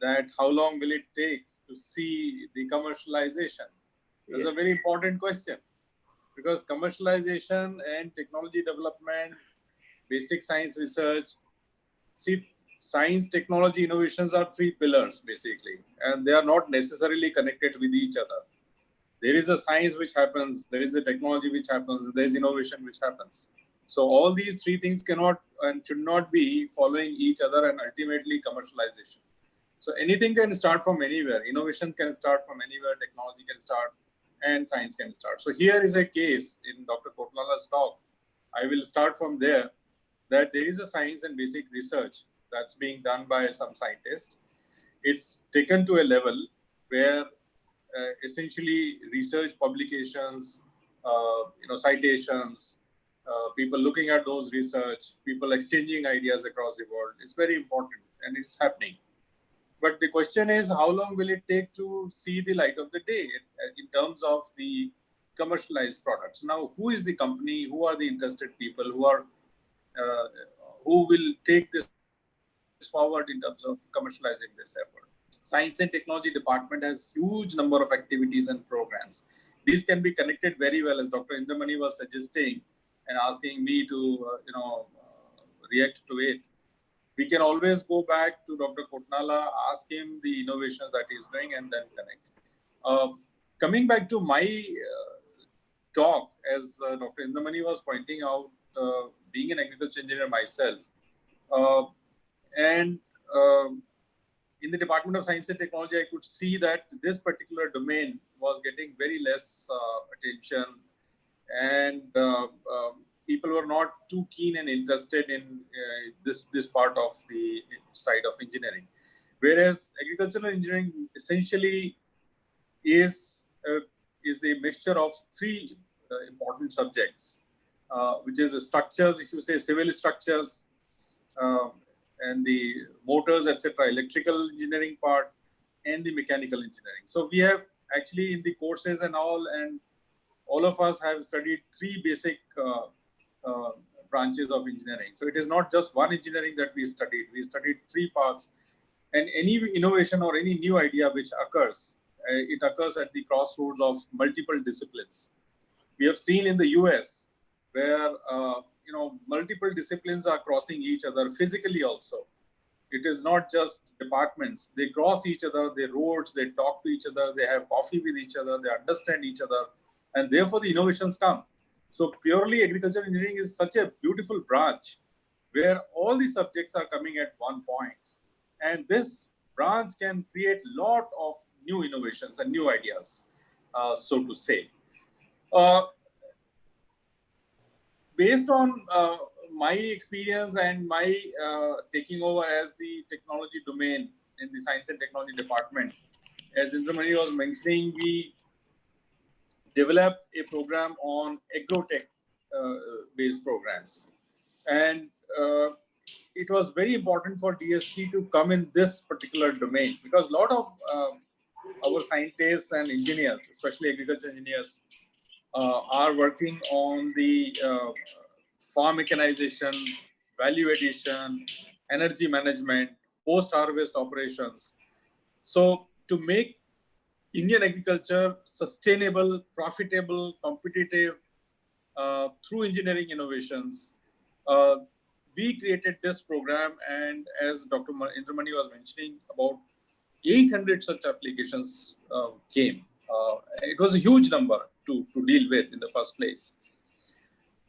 that how long will it take to see the commercialization? That's a very important question, because commercialization and technology development, basic science research, see, science, technology, innovations are three pillars basically, and they are not necessarily connected with each other. There is a science which happens, there is a technology which happens, there is innovation which happens. So all these three things cannot and should not be following each other, and ultimately commercialization. So anything can start from anywhere. Innovation can start from anywhere, technology can start, and science can start. So here is a case in Dr. Kotnala's talk. I will start from there, that there is a science and basic research that's being done by some scientists. It's taken to a level where essentially research publications, citations, people looking at those research, people exchanging ideas across the world. It's very important, and it's happening. But the question is, how long will it take to see the light of the day in terms of the commercialized products? Now, who is the company? Who are the interested people? Who will take this forward in terms of commercializing this effort? Science and Technology Department has huge number of activities and programs. These can be connected very well, as Dr. Indramani was suggesting and asking me to react to it. We can always go back to Dr. Kotnala, ask him the innovations that he's doing, and then connect. Coming back to my talk, as Dr. Indramani was pointing out, being an agriculture engineer myself, and in the Department of Science and Technology, I could see that this particular domain was getting very less attention, and people were not too keen and interested in this part of the side of engineering. Whereas agricultural engineering essentially is a mixture of three important subjects, which is the structures, if you say civil structures, and the motors, etc., electrical engineering part, and the mechanical engineering. So we have actually in the courses and all of us have studied three basic branches of engineering. So it is not just one engineering that we studied. We studied three parts, and any innovation or any new idea which occurs, it occurs at the crossroads of multiple disciplines. We have seen in the US where multiple disciplines are crossing each other physically also. It is not just departments. They cross each other, they roads, they talk to each other, they have coffee with each other, they understand each other, and therefore the innovations come. So purely agricultural engineering is such a beautiful branch where all the subjects are coming at one point. And this branch can create a lot of new innovations and new ideas, so to say. Based on my experience and my taking over as the technology domain in the science and technology department, as Indramani was mentioning, we developed a program on agrotech based programs. And it was very important for DST to come in this particular domain because a lot of our scientists and engineers, especially agriculture engineers, are working on the farm mechanization, value addition, energy management, post-harvest operations. So to make Indian agriculture sustainable, profitable, competitive through engineering innovations, we created this program, and as Dr. Indramani was mentioning, about 800 such applications came. It was a huge number to deal with in the first place.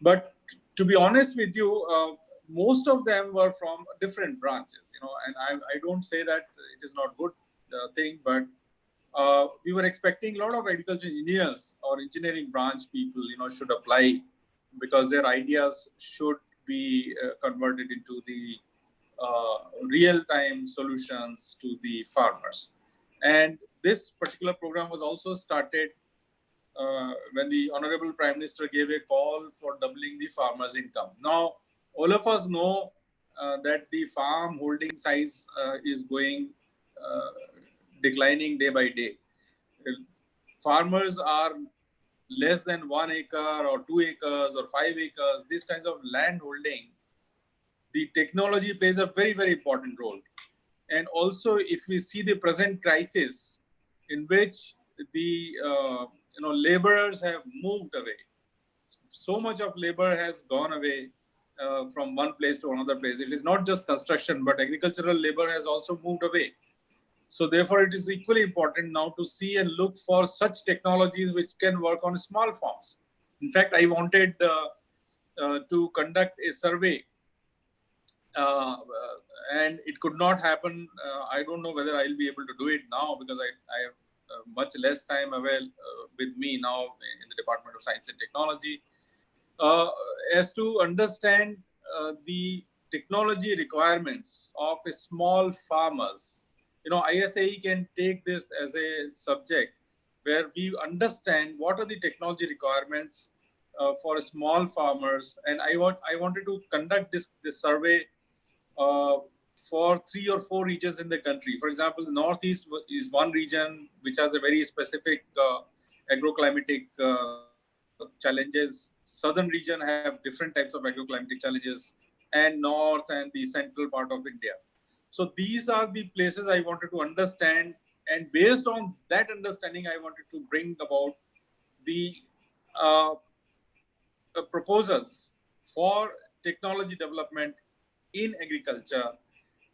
But to be honest with you, most of them were from different branches, and I don't say that it is not good thing, but we were expecting a lot of agriculture engineers or engineering branch people, should apply because their ideas should be converted into the real-time solutions to the farmers. And this particular program was also started when the Honorable Prime Minister gave a call for doubling the farmers' income. Now, all of us know that the farm holding size is going declining day by day. Farmers are less than 1 acre or 2 acres or 5 acres, these kinds of land holding. The technology plays a very, very important role. And also, if we see the present crisis in which the laborers have moved away, so much of labor has gone away from one place to another place. It is not just construction, but agricultural labor has also moved away. So therefore, it is equally important now to see and look for such technologies which can work on small farms. In fact, I wanted to conduct a survey, and it could not happen. I don't know whether I'll be able to do it now because I have much less time with me now in the Department of Science and Technology, as to understand the technology requirements of a small farmers. ISAE can take this as a subject where we understand what are the technology requirements for small farmers. And I wanted to conduct this survey for 3 or 4 regions in the country. For example, the Northeast is one region which has a very specific agroclimatic challenges. Southern region have different types of agroclimatic challenges, and North and the central part of India. So these are the places I wanted to understand, and based on that understanding, I wanted to bring about the proposals for technology development in agriculture,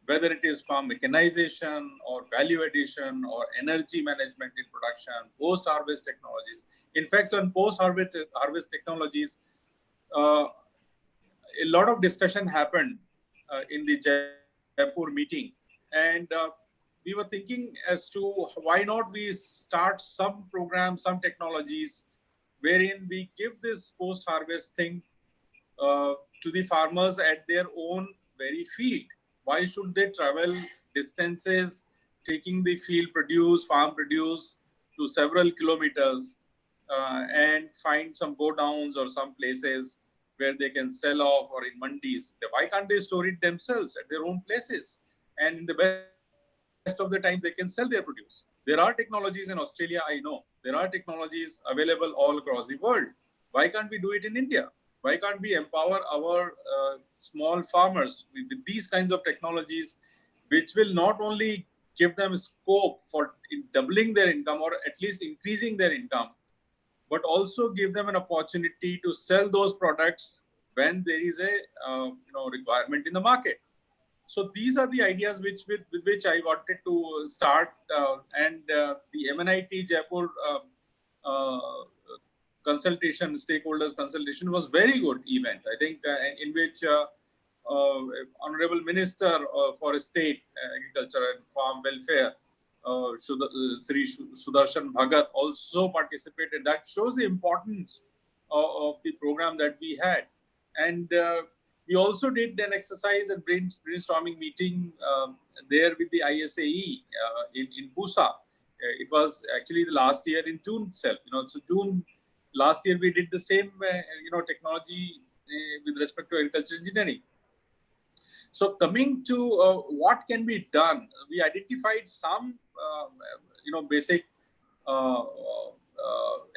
whether it is farm mechanization or value addition or energy management in production, post-harvest technologies. In fact, on post-harvest technologies, a lot of discussion happened in the Jaipur meeting, and we were thinking as to why not we start some programs, some technologies, wherein we give this post-harvest thing to the farmers at their own very field. Why should they travel distances, taking the field produce, farm produce to several kilometers and find some go downs or some places where they can sell off, or in mandis? Why can't they store it themselves at their own places? And in the best of the times, they can sell their produce. There are technologies in Australia, I know. There are technologies available all across the world. Why can't we do it in India? Why can't we empower our small farmers with these kinds of technologies, which will not only give them scope for doubling their income or at least increasing their income, but also give them an opportunity to sell those products when there is a requirement in the market. So these are the ideas with which I wanted to start, and the MNIT Jaipur consultation, stakeholders consultation was very good event. I think in which Honorable Minister for State, Agriculture and Farm Welfare, Sri Sudarshan Bhagat, also participated. That shows the importance of the program that we had. And we also did an exercise and brainstorming meeting there with the ISAE in Pusa. It was actually the last year in June itself. So June last year we did the same, technology with respect to agriculture engineering. So coming to what can be done, we identified some, basic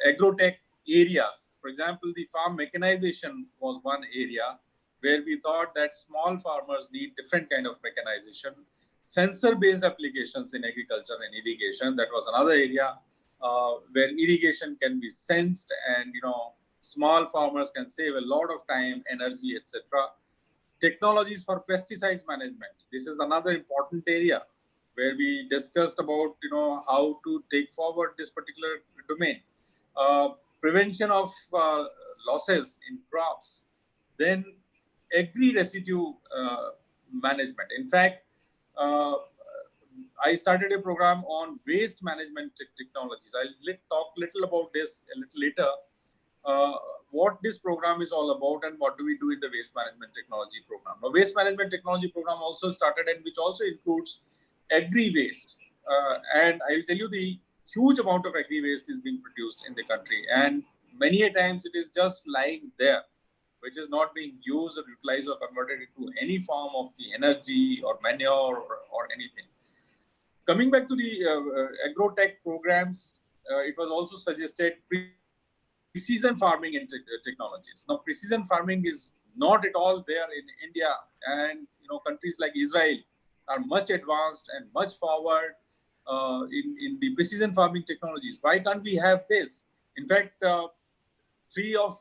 agrotech areas. For example, the farm mechanization was one area where we thought that small farmers need different kind of mechanization. Sensor-based applications in agriculture and irrigation, that was another area where irrigation can be sensed, and small farmers can save a lot of time, energy, etc. Technologies for pesticides management. This is another important area where we discussed about how to take forward this particular domain. Prevention of losses in crops. Then agri-residue management. In fact, I started a program on waste management technologies. I'll talk a little about this a little later. What this program is all about and what do we do in the waste management technology program. Now, waste management technology program also started, and which also includes agri-waste. And I'll tell you, the huge amount of agri-waste is being produced in the country, and many a times it is just lying there, which is not being used or utilized or converted into any form of the energy or manure or anything. Coming back to the agrotech programs, it was also suggested precision farming and technologies. Now, precision farming is not at all there in India, and countries like Israel are much advanced and much forward in the precision farming technologies. Why can't we have this? In fact, three of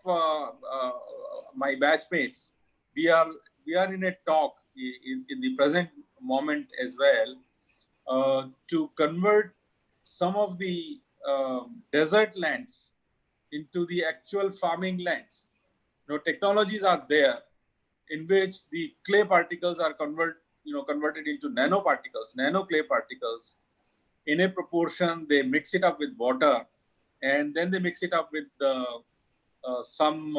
my batchmates, we are in a talk in the present moment as well to convert some of the desert lands into the actual farming lands. Technologies are there in which the clay particles are converted into nanoparticles, nano clay particles. In a proportion, they mix it up with water, and then they mix it up with some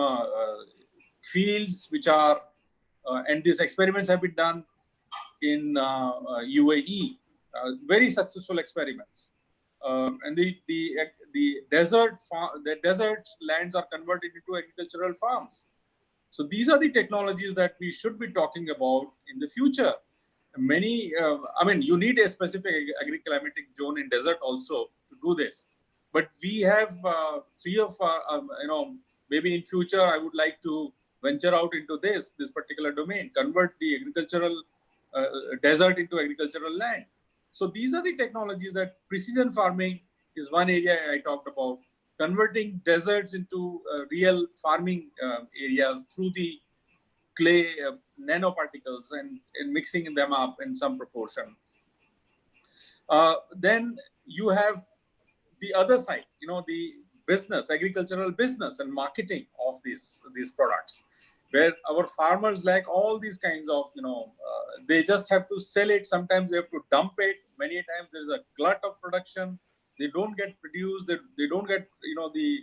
fields which are, and these experiments have been done in UAE, very successful experiments. And the desert lands are converted into agricultural farms. So these are the technologies that we should be talking about in the future. Many, you need a specific agri-climatic zone in desert also to do this. But we have three of maybe in future I would like to venture out into this particular domain, convert the agricultural desert into agricultural land. So these are the technologies that precision farming is one area I talked about, converting deserts into real farming areas through the clay nanoparticles and mixing them up in some proportion. Then you have the other side, the business, agricultural business and marketing of these products, where our farmers lack all these kinds of, they just have to sell it. Sometimes they have to dump it. Many times there's a glut of production. They don't get produced. They don't get, the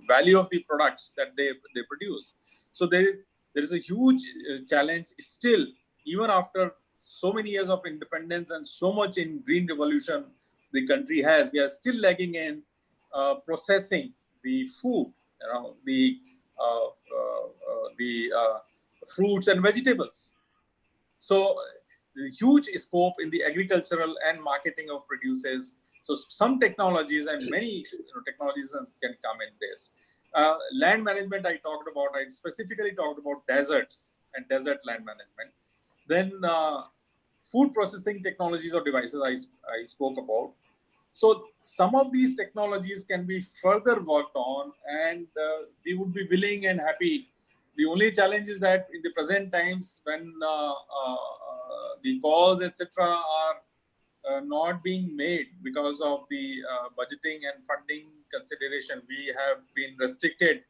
value of the products that they produce. So there is a huge challenge still, even after so many years of independence and so much in green revolution the country has. We are still lagging in processing the food, the fruits and vegetables. So the huge scope in the agricultural and marketing of produces. So some technologies and many technologies can come in this. Land management I talked about. I specifically talked about deserts and desert land management. Then food processing technologies or devices I spoke about. So some of these technologies can be further worked on, and we would be willing and happy. The only challenge is that in the present times, when the calls, etc., are not being made because of the budgeting and funding consideration, we have been restricted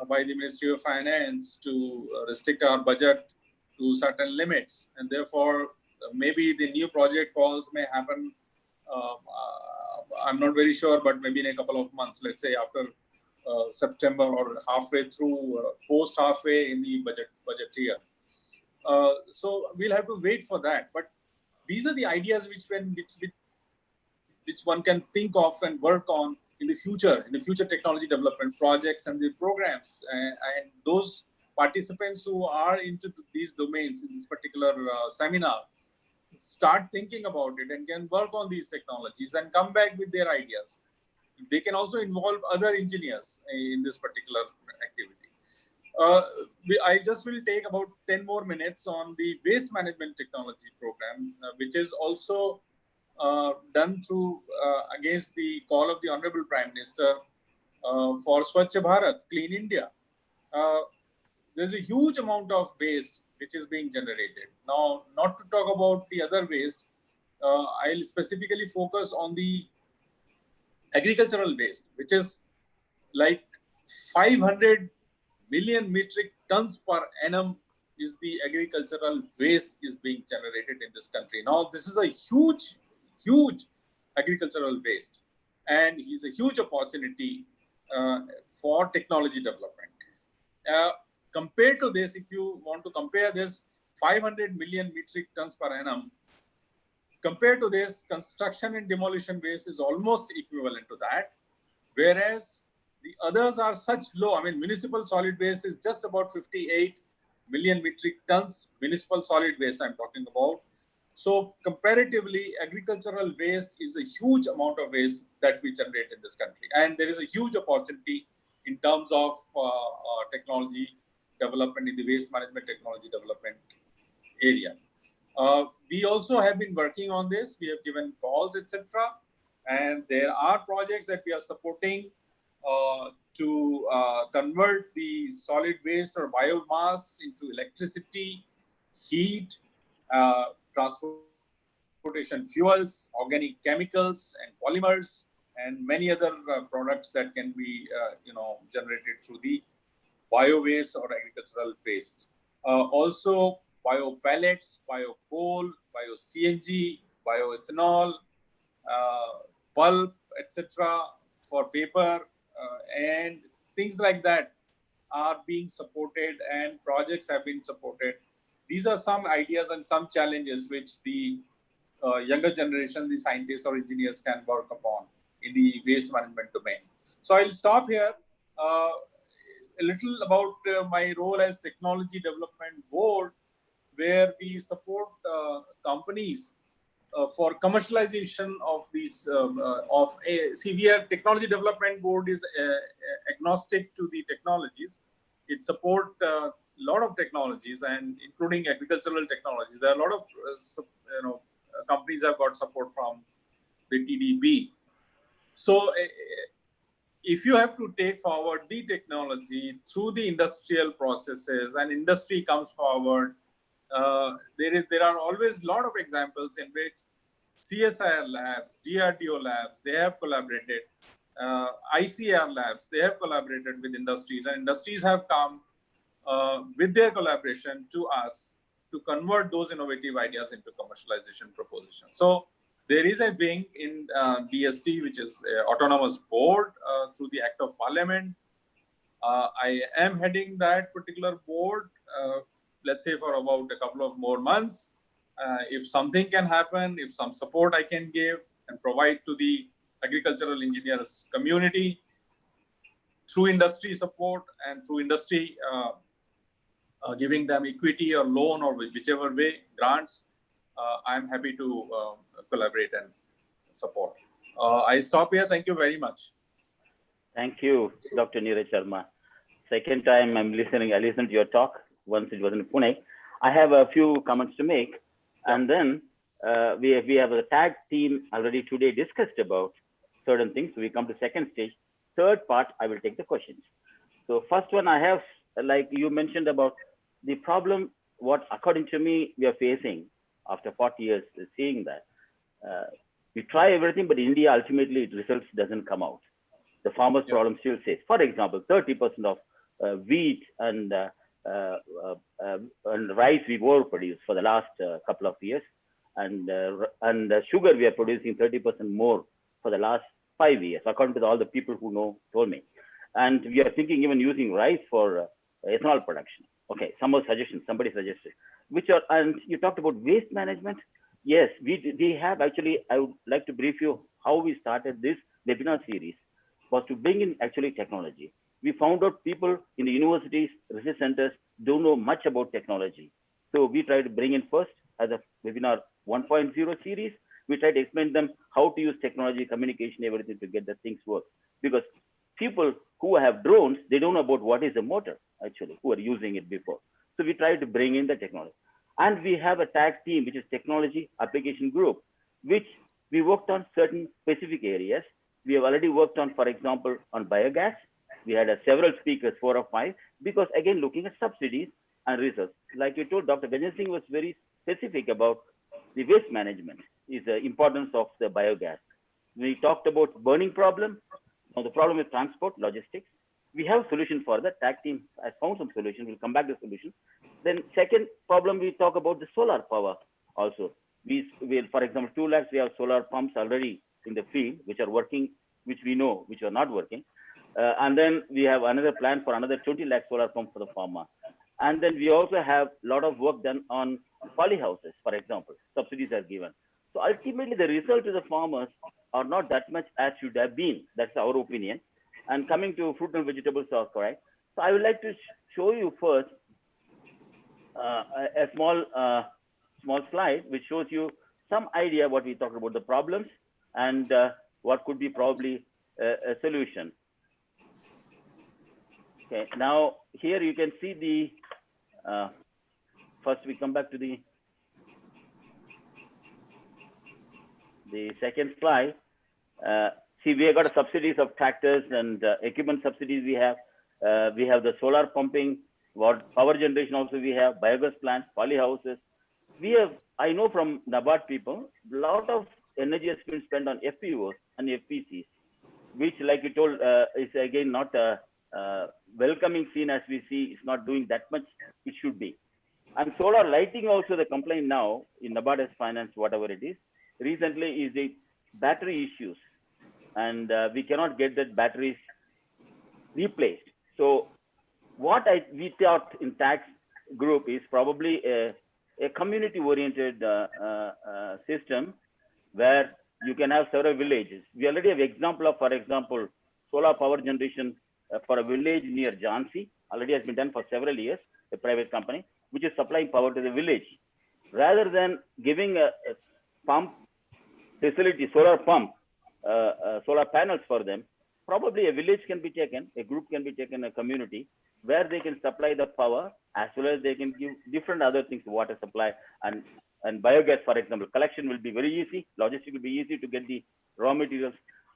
by the Ministry of Finance to restrict our budget to certain limits, and therefore maybe the new project calls may happen. I'm not very sure, but maybe in a couple of months, let's say after September or halfway through, post halfway in the budget year. So we'll have to wait for that. But these are the ideas which one can think of and work on in the future technology development projects and the programs. And those participants who are into these domains in this particular seminar start thinking about it and can work on these technologies and come back with their ideas. They can also involve other engineers in this particular activity. I just will take about 10 more minutes on the waste management technology program, which is also done through against the call of the Honorable Prime Minister for Swachh Bharat, Clean India. There's a huge amount of waste which is being generated. Now, not to talk about the other waste, I'll specifically focus on the agricultural waste, which is like 500 million metric tons per annum is the agricultural waste is being generated in this country. Now, this is a huge agricultural waste, and is a huge opportunity for technology development. Compared to this, if you want to compare this 500 million metric tons per annum, compared to this, construction and demolition waste is almost equivalent to that, whereas the others are such low. I mean, municipal solid waste is just about 58 million metric tons, municipal solid waste I'm talking about. So comparatively, agricultural waste is a huge amount of waste that we generate in this country. And there is a huge opportunity in terms of technology development in the waste management technology development area. We also have been working on this. We have given calls, etc. And there are projects that we are supporting to convert the solid waste or biomass into electricity, heat, transportation fuels, organic chemicals and polymers, and many other products that can be generated through the bio waste or agricultural waste. Also bio pellets, bio coal, bio CNG, bioethanol, pulp, etc. for paper, and things like that are being supported, and projects have been supported. These are some ideas and some challenges which the younger generation, the scientists or engineers can work upon in the waste management domain. So I'll stop here. A little about my role as Technology Development Board, where we support companies for commercialization of these, we are Technology Development Board is agnostic to the technologies. It supports a lot of technologies, and including agricultural technologies. There are a lot of companies have got support from the TDB. So if you have to take forward the technology through the industrial processes and industry comes forward, there are always a lot of examples in which CSIR labs, DRDO labs, they have collaborated. ICR labs, they have collaborated with industries, and industries have come with their collaboration to us to convert those innovative ideas into commercialization propositions. So there is a wing in BST, which is autonomous board through the Act of Parliament. I am heading that particular board, let's say for about a couple of more months. If something can happen, if some support I can give and provide to the agricultural engineers community through industry support and through industry giving them equity or loan or whichever way, grants, I'm happy to collaborate and support. I stop here. Thank you very much. Thank you, Dr. Neeraj Sharma. Second time I'm listening. I listened to your talk. Once it was in Pune. I have a few comments to make, and then we have a tag team already today discussed about certain things. So we come to second stage. Third part, I will take the questions. So first one I have, like you mentioned about the problem, what according to me we are facing after 40 years is seeing that we try everything, but India ultimately results doesn't come out. The farmer's problem still says, for example, 30% of wheat and rice we overproduce for the last couple of years, and sugar we are producing 30% more for the last 5 years, according to all the people who know told me. And we are thinking even using rice for ethanol production. Okay, some more suggestions, somebody suggested, which are, and you talked about waste management. Yes, we have actually, I would like to brief you how we started this webinar series was to bring in actually technology. We found out people in the universities, research centers don't know much about technology. So we try to bring in first as a webinar 1.0 series. We try to explain them how to use technology, communication, everything to get the things work. Because people who have drones, they don't know about what is a motor actually, who are using it before. So we try to bring in the technology. And we have a tag team, which is technology application group, which we worked on certain specific areas. We have already worked on, for example, on biogas. We had several speakers, 4 or 5, because again, looking at subsidies and research. Like you told, Dr. Gajan Singh was very specific about the waste management, is the importance of the biogas. We talked about burning problem. Now the problem is transport, logistics. We have a solution for that. Tag team has found some solution. We'll come back to the solution. Then second problem, we talk about the solar power also. We will, for example, 2 lakhs, we have solar pumps already in the field, which are working, which we know, which are not working. And then we have another plan for another 20 lakh solar pump for the farmer. And then we also have a lot of work done on polyhouses, for example, subsidies are given. So ultimately the result to the farmers are not that much as should have been. That's our opinion. And coming to fruit and vegetables are correct. So I would like to show you first a small slide, which shows you some idea what we talked about, the problems and what could be probably a solution. Okay, now here you can see the, first we come back to the second slide. See, we have got subsidies of tractors and equipment subsidies we have. We have the solar pumping, power generation also we have, biogas plants, polyhouses. We have, I know from NABARD people, a lot of energy has been spent on FPOs and FPCs, which like you told is again not a welcoming scene as we see, it's not doing that much it should be. And solar lighting also the complaint now in NABARD finance, whatever it is, recently is the battery issues. And we cannot get that batteries replaced. So what we thought in tax group is probably a community-oriented system where you can have several villages. We already have example of, for example, solar power generation for a village near Jhansi, already has been done for several years, a private company, which is supplying power to the village. Rather than giving a pump facility, solar pump, solar panels for them, probably a village can be taken, a group can be taken, a community, where they can supply the power, as well as they can give different other things, water supply and biogas, for example. Collection will be very easy, logistics will be easy to get the raw materials.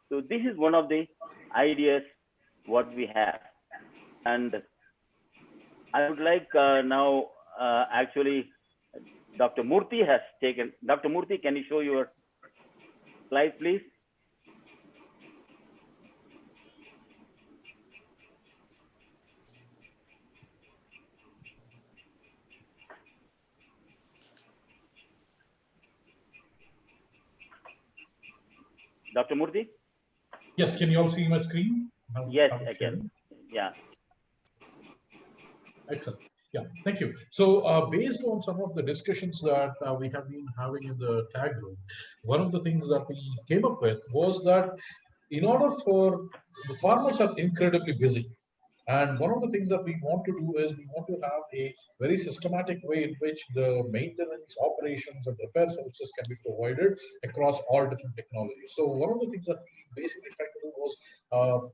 So this is one of the ideas what we have. And I would like now actually Dr. Murthy has taken. Dr. Murthy, can you show your slide, please? Dr. Murthy? Yes, can you all see my screen? Yes, I can. Yeah. Excellent. Yeah, thank you. So based on some of the discussions that we have been having in the tag room, one of the things that we came up with was that in order for the farmers are incredibly busy. And one of the things that we want to do is we want to have a very systematic way in which the maintenance, operations, and repair services can be provided across all different technologies. So one of the things that we basically tried to do was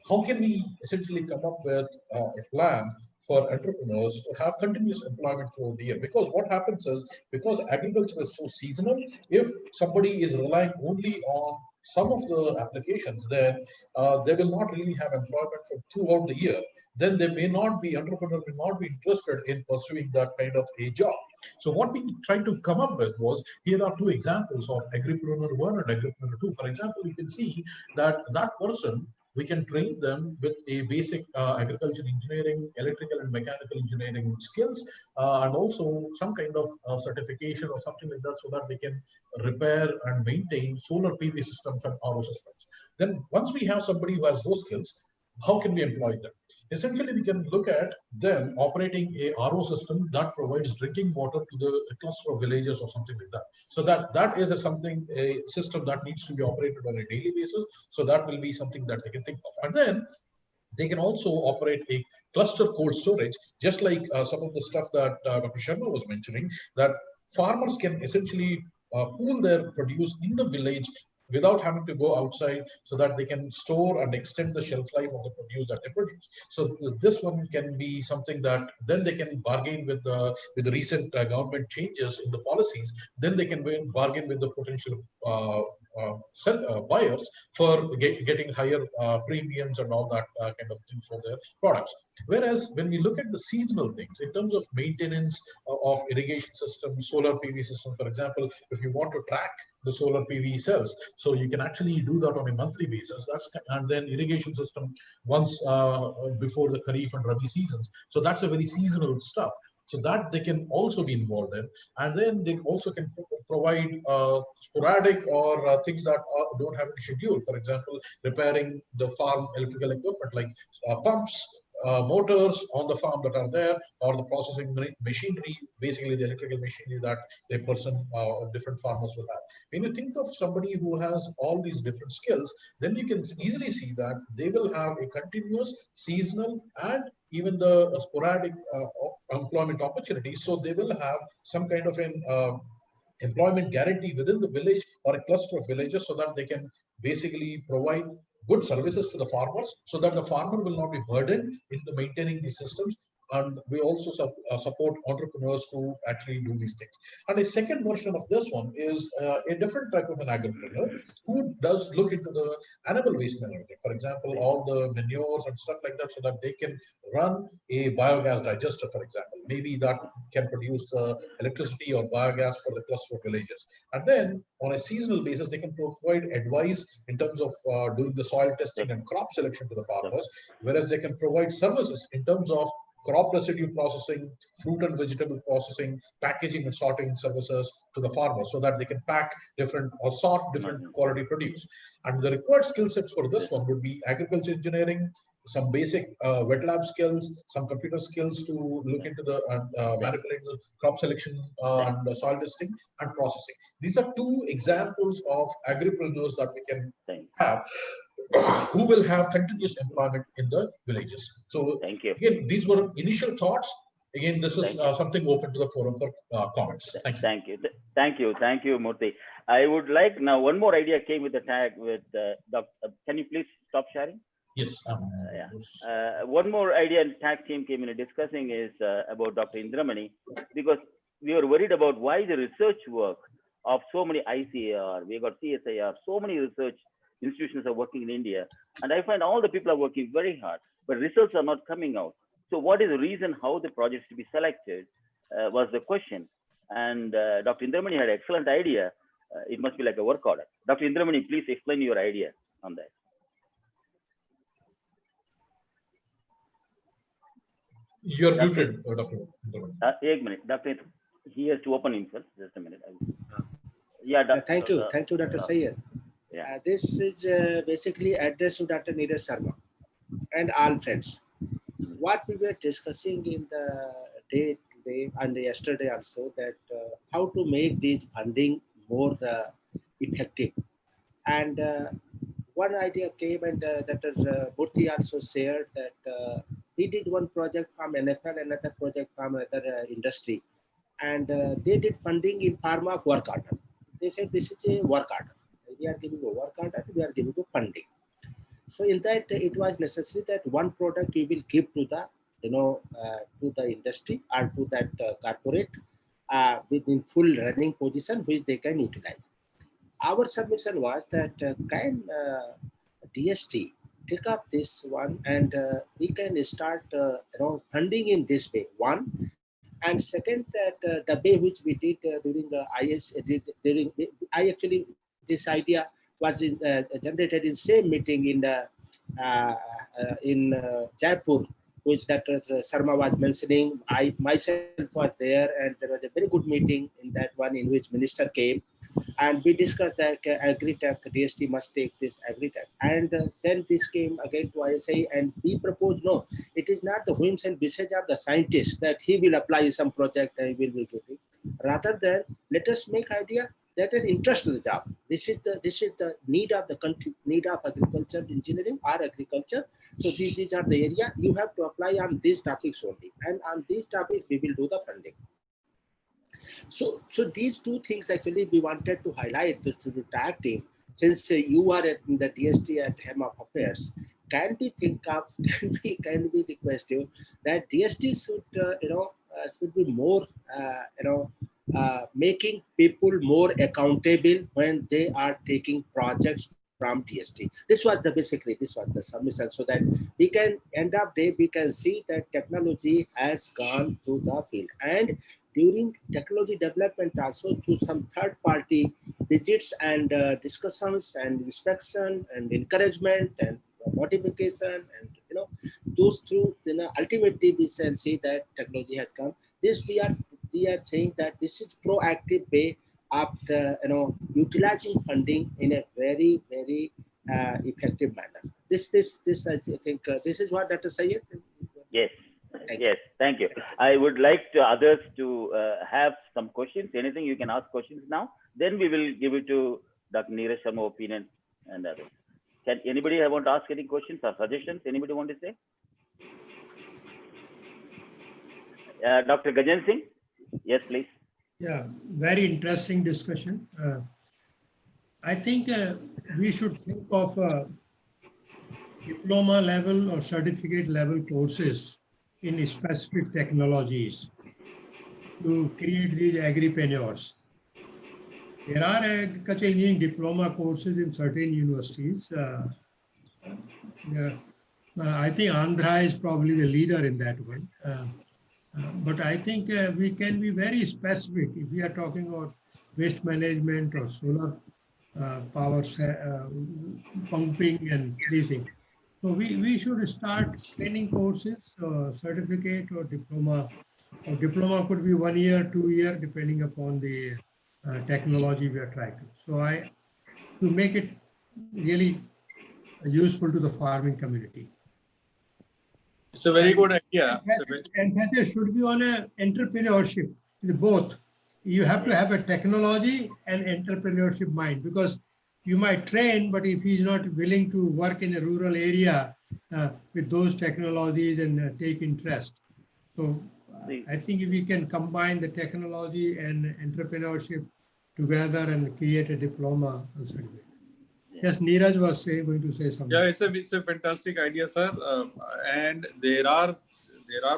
how can we essentially come up with a plan for entrepreneurs to have continuous employment throughout the year? Because what happens is, because agriculture is so seasonal, if somebody is relying only on some of the applications, then they will not really have employment for throughout the year. Then they may not be, entrepreneurs may not be interested in pursuing that kind of a job. So what we tried to come up with was, here are two examples of agripreneur 1 and agripreneur 2. For example, you can see that that person, we can train them with a basic agriculture engineering, electrical and mechanical engineering skills, and also some kind of certification or something like that, so that they can repair and maintain solar PV systems and RO systems. Then once we have somebody who has those skills, how can we employ them? Essentially, we can look at them operating a RO system that provides drinking water to the cluster of villages or something like that. So that is a system that needs to be operated on a daily basis. So that will be something that they can think of. And then they can also operate a cluster cold storage, just like some of the stuff that Dr. Sharma was mentioning, that farmers can essentially pool their produce in the village without having to go outside, so that they can store and extend the shelf life of the produce that they produce. So this one can be something that then they can bargain with the recent government changes in the policies. Then they can bargain with the potential buyers for getting higher premiums and all that kind of thing for their products. Whereas when we look at the seasonal things in terms of maintenance of irrigation systems, solar PV systems, for example, if you want to track the solar PV cells, so you can actually do that on a monthly basis. And then irrigation system once before the Kharif and Rabi seasons. So that's a very seasonal stuff. So that they can also be involved in, and then they also can provide sporadic or things that don't have a schedule. For example, repairing the farm electrical equipment like pumps, motors on the farm that are there, or the processing machinery, basically the electrical machinery that a person, different farmers will have. When you think of somebody who has all these different skills, then you can easily see that they will have a continuous, seasonal, and even the sporadic employment opportunities. So they will have some kind of an employment guarantee within the village or a cluster of villages, so that they can basically provide good services to the farmers, so that the farmer will not be burdened into maintaining these systems. And we also support entrepreneurs to actually do these things. And a second version of this one is a different type of an agripreneur who does look into the animal waste management. For example, all the manures and stuff like that, so that they can run a biogas digester, for example. Maybe that can produce the electricity or biogas for the cluster of villages. And then on a seasonal basis, they can provide advice in terms of doing the soil testing and crop selection to the farmers, whereas they can provide services in terms of crop residue processing, fruit and vegetable processing, packaging and sorting services to the farmers, so that they can pack different or sort different quality produce. And the required skill sets for this one would be agriculture engineering, some basic wet lab skills, some computer skills to look into the manipulating the crop selection and soil testing and processing. These are two examples of agripreneurs that we can have who will have continuous employment in the villages. So again, these were initial thoughts. Again, this is something open to the forum for comments. Thank you. Thank you, Murthy. I would like now one more idea came with the tag with can you please stop sharing? Yes. One more idea and tag team came in discussing is about Dr. Indramani, because we were worried about why the research work of so many ICAR, we got CSIR, so many research institutions are working in India, and I find all the people are working very hard, but results are not coming out. So what is the reason how the projects to be selected was the question. And Dr. Indramani had an excellent idea. It must be like a work order. Dr. Indramani, please explain your idea on that. You're muted, Dr. Indramani. एक minute, Dr. He has to open himself. Just a minute. Yeah, thank you, Dr. Syed. Yeah. This is basically addressed to Dr. Neeraj Sharma and all friends. What we were discussing in the day today and yesterday also, that how to make this funding more effective. And one idea came, and Dr. Murthy also shared that he did one project from NFL, another project from another industry, and they did funding in form of work order. They said this is a work order. We are giving a work order, we are giving a funding. So in that, it was necessary that one product you will give to the, to the industry or to that corporate within full running position, which they can utilize. Our submission was that can DST take up this one, and we can start funding in this way. One, and second, that the way which we did during the this idea was generated in same meeting in Jaipur, which Dr. Sharma was mentioning. I myself was there, and there was a very good meeting in that one in which minister came, and we discussed that agri-tech, DST must take this agri-tech. And then this came again to ISI, and we proposed, no, it is not the whims and wishes of the scientist that he will apply some project and he will be getting. Rather than, let us make idea that is interest of the job. This is the need of the country, need of agriculture, engineering or agriculture. So these are the area you have to apply on these topics only. And on these topics, we will do the funding. So these two things actually we wanted to highlight to the tag team. Since you are in the DST at Hem of Affairs, can we request you that DST should be more making people more accountable when they are taking projects from DST. This was the submission, so that we can end up day we can see that technology has gone to the field, and during technology development also through some third party visits and discussions and inspection and encouragement and modification, and those through ultimately we shall see that technology has come. This we are saying that this is proactive way of utilizing funding in a very effective manner. This I think this is what Dr. Syed. Yes. Yes, thank you. I would like others to have some questions. Anything you can ask questions now. Then we will give it to Dr. Neeraj Sharma opinion and others. Can anybody want to ask any questions or suggestions? Anybody want to say? Dr. Gajan Singh? Yes, please. Yeah, very interesting discussion. I think we should think of diploma level or certificate level courses in specific technologies to create these agripreneurs. There are agriculture engineering diploma courses in certain universities. I think Andhra is probably the leader in that one. But I think we can be very specific if we are talking about waste management or solar power pumping and these things. So we should start training courses, certificate or diploma. Or diploma could be 1 year, 2 year, depending upon the technology we are trying to. So to make it really useful to the farming community. It's a very good idea. Emphasis should be on entrepreneurship, both. You have to have a technology and entrepreneurship mind, because you might train, but if he's not willing to work in a rural area with those technologies and take interest. So I think if we can combine the technology and entrepreneurship together and create a diploma certificate. Yes, Neeraj was going to say something. Yeah, it's a fantastic idea, sir. And there are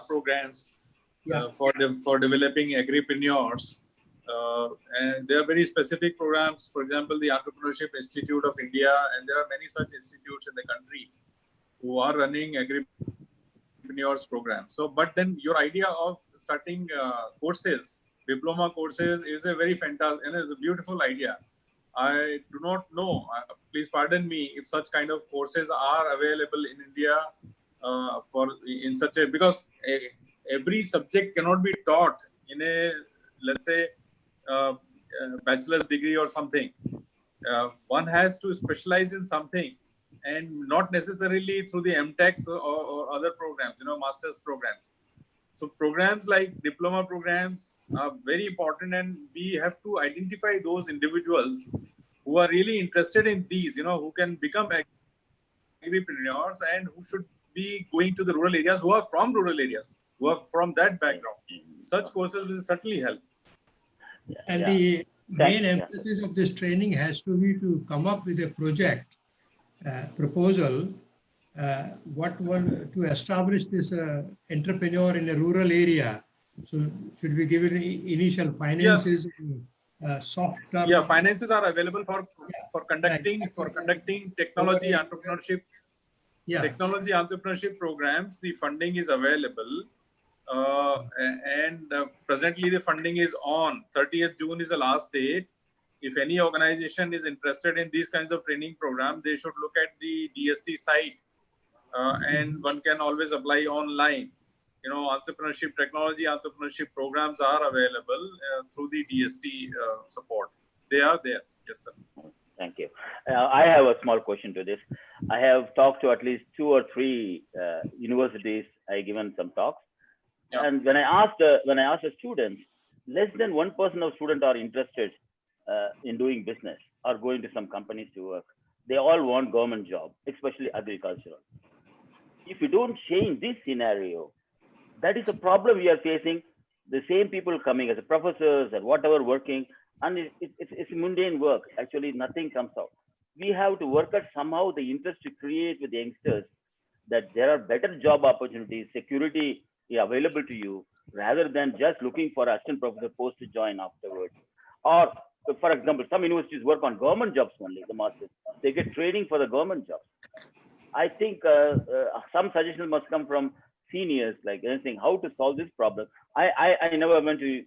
programs for developing agripreneurs And there are very specific programs, for example, the Entrepreneurship Institute of India, and there are many such institutes in the country who are running agripreneurs programs. So, but then your idea of starting courses, diploma courses, is a very fantastic and is a beautiful idea. I do not know, please pardon me, if such kind of courses are available in India in such a, because every subject cannot be taught in a, let's say, bachelor's degree or something. One has to specialize in something, and not necessarily through the MTechs or other programs, master's programs. So programs like diploma programs are very important, and we have to identify those individuals who are really interested in these, who can become agripreneurs and who should be going to the rural areas, who are from rural areas, who are from that background. Such courses will certainly help. And the main emphasis of this training has to be to come up with a project proposal, what one to establish this entrepreneur in a rural area. So should we give it initial finances, soft term? Yeah, finances are available for conducting technology entrepreneurship. Yeah. Technology entrepreneurship programs. The funding is available. And presently the funding is on. 30th June is the last date. If any organization is interested in these kinds of training programs, they should look at the DST site, and one can always apply online. Technology entrepreneurship programs are available through the DST support. They are there. Yes, sir. Thank you. I have a small question to this. I have talked to at least 2 or 3 universities. I given some talks. Yeah. And when I asked the students, less than 1% of students are interested in doing business or going to some companies to work. They all want government job, especially agricultural. If you don't change this scenario, that is a problem we are facing. The same people coming as professors or whatever working, and it's mundane work. Actually, nothing comes out. We have to work at somehow the interest to create with the youngsters that there are better job opportunities, security available to you, rather than just looking for assistant professor post to join afterwards. Or, for example, some universities work on government jobs only, the masters. They get training for the government jobs. I think some suggestions must come from seniors, like anything, how to solve this problem. I never went to,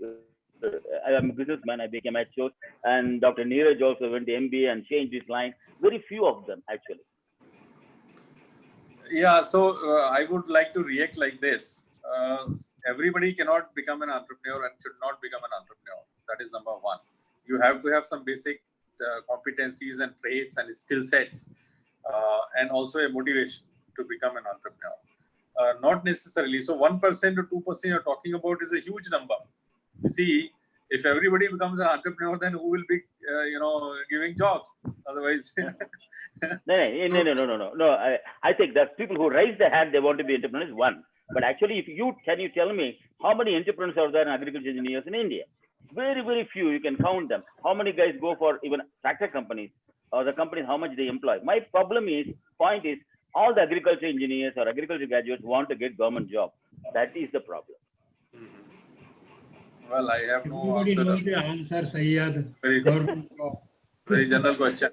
I'm a businessman, I became a coach, and Dr. Neeraj also went to MBA and changed his line. Very few of them, actually. Yeah, so I would like to react like this. Everybody cannot become an entrepreneur and should not become an entrepreneur. That is number one. You have to have some basic competencies and traits and skill sets, and also a motivation to become an entrepreneur. Not necessarily. So 1% or 2% you're talking about is a huge number. You see, if everybody becomes an entrepreneur, then who will be, giving jobs? Otherwise. No. I think that people who raise their hand, they want to be entrepreneurs, one. But actually, can you tell me how many entrepreneurs are there in agriculture engineers in India? Very, very few. You can count them. How many guys go for even tractor companies or the companies, how much they employ? My point is, all the agriculture engineers or agriculture graduates want to get government job. That is the problem. Well, I have no Everybody answer. knows the answer, Sayyad. Very general question.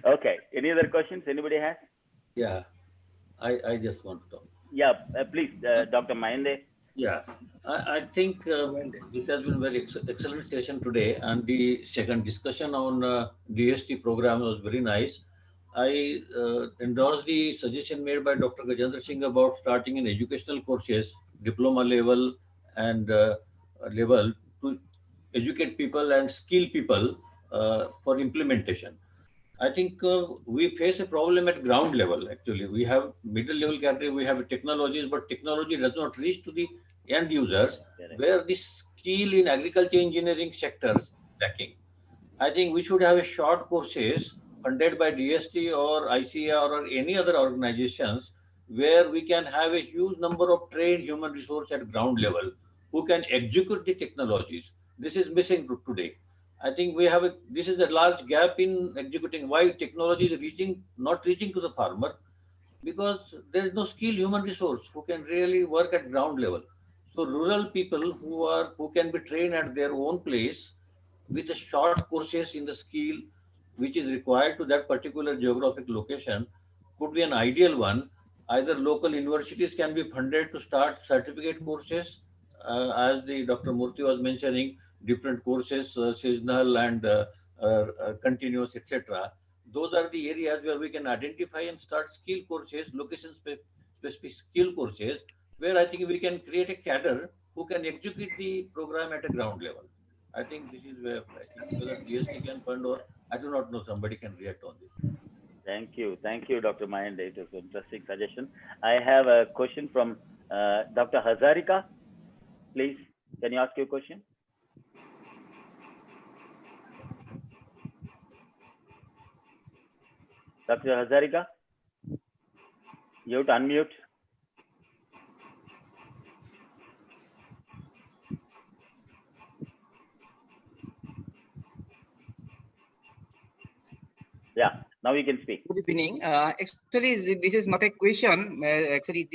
Okay. Any other questions anybody has? Yeah, I just want to talk. Yeah, please, Dr. Mahende. Yeah, I think this has been a very excellent session today, and the second discussion on DST program was very nice. I endorse the suggestion made by Dr. Gajendra Singh about starting in educational courses, diploma level and level, to educate people and skill people for implementation. I think we face a problem at ground level. Actually, we have middle level category, we have technologies, but technology does not reach to the end users, where the skill in agriculture engineering sectors lacking. I think we should have a short courses funded by DST or ICAR or any other organizations, where we can have a huge number of trained human resource at ground level who can execute the technologies. This is missing today. I think this is a large gap in executing. Why technology is not reaching to the farmer? Because there is no skilled human resource who can really work at ground level. So rural people who can be trained at their own place with a short courses in the skill which is required to that particular geographic location could be an ideal one. Either local universities can be funded to start certificate courses, as the Dr. Murthy was mentioning, different courses, seasonal and continuous, etc. Those are the areas where we can identify and start skill courses, specific skill courses, where I think we can create a cadre who can execute the program at a ground level. I think this is where I think whether DST can fund or I do not know, somebody can react on this. Thank you, Dr. Mahende. It was an interesting suggestion. I have a question from Dr. Hazarika. Please, can you ask your question? Dr. Hazarika, you have to unmute. Yeah, now you can speak. Good evening. Actually, this is not a question. Actually,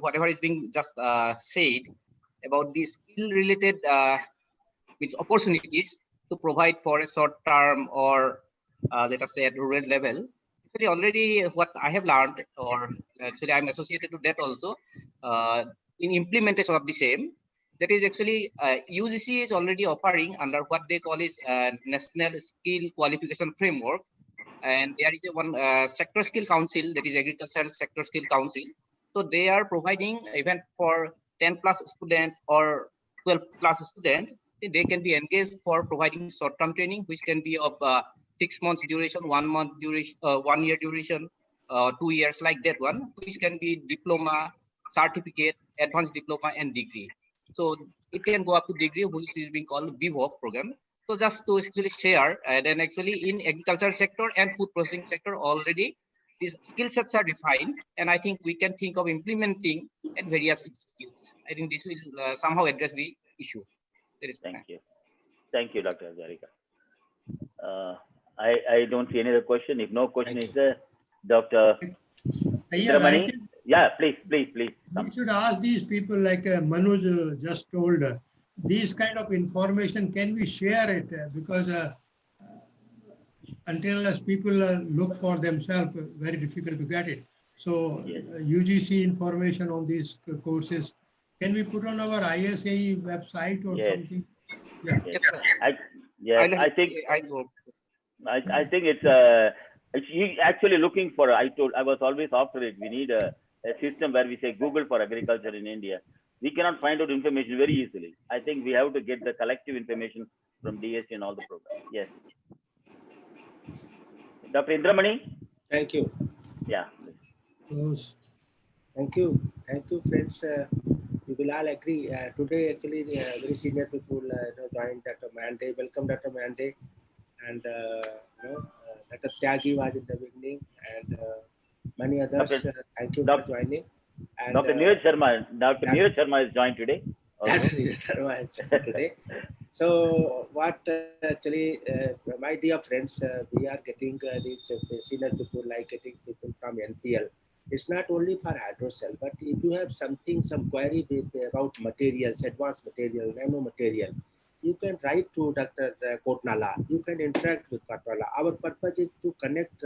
whatever is being just said about the skill-related opportunities to provide for a short-term or let us say at rural level. Actually, already what I have learned, or actually I'm associated to that also, in implementation of the same. That is actually UGC is already offering under what they call is National Skill Qualification Framework. And there is one sector skill council, that is agricultural sector skill council. So they are providing even for 10 plus student or 12 plus student, they can be engaged for providing short-term training, which can be of 6 months duration, 1 month duration, 1 year duration, 2 years, like that one, which can be diploma, certificate, advanced diploma, and degree. So it can go up to degree, which is being called BVOC program. So just to actually share, then actually in agricultural sector and food processing sector already these skill sets are defined, and I think we can think of implementing at various institutes. I think this will somehow address the issue. Thank you, Dr. Hazarika. I don't see any other question. If no question is there, Dr. Indramani. Yeah, please. You should ask these people, like Manoj just told, these kind of information, can we share it? Because until unless people look for themselves, very difficult to get it. So yes. UGC information on these courses, can we put on our ISAE website or yes. something? Yeah. Yes, sir. I think it's actually looking for. I was always after it. We need a system where we say Google for agriculture in India. We cannot find out information very easily. I think we have to get the collective information from DST and all the programs. Yes. Dr. Indramani? Thank you. Yeah. Thank you, friends. We will all agree. Today, actually, very senior people joined Dr. Mahende. Welcome, Dr. Mahende. And Dr. Tyagi was in the beginning, and many others. Thank you for joining. And, Dr. Neeraj Sharma is joined today. Dr. Neeraj Sharma is joined today. So, what actually, my dear friends, we are getting these senior people, like getting people from NPL. It's not only for hydrocell, but if you have some query about materials, advanced material, nano material, you can write to Dr. Kotnala. You can interact with Kotnala. Our purpose is to connect,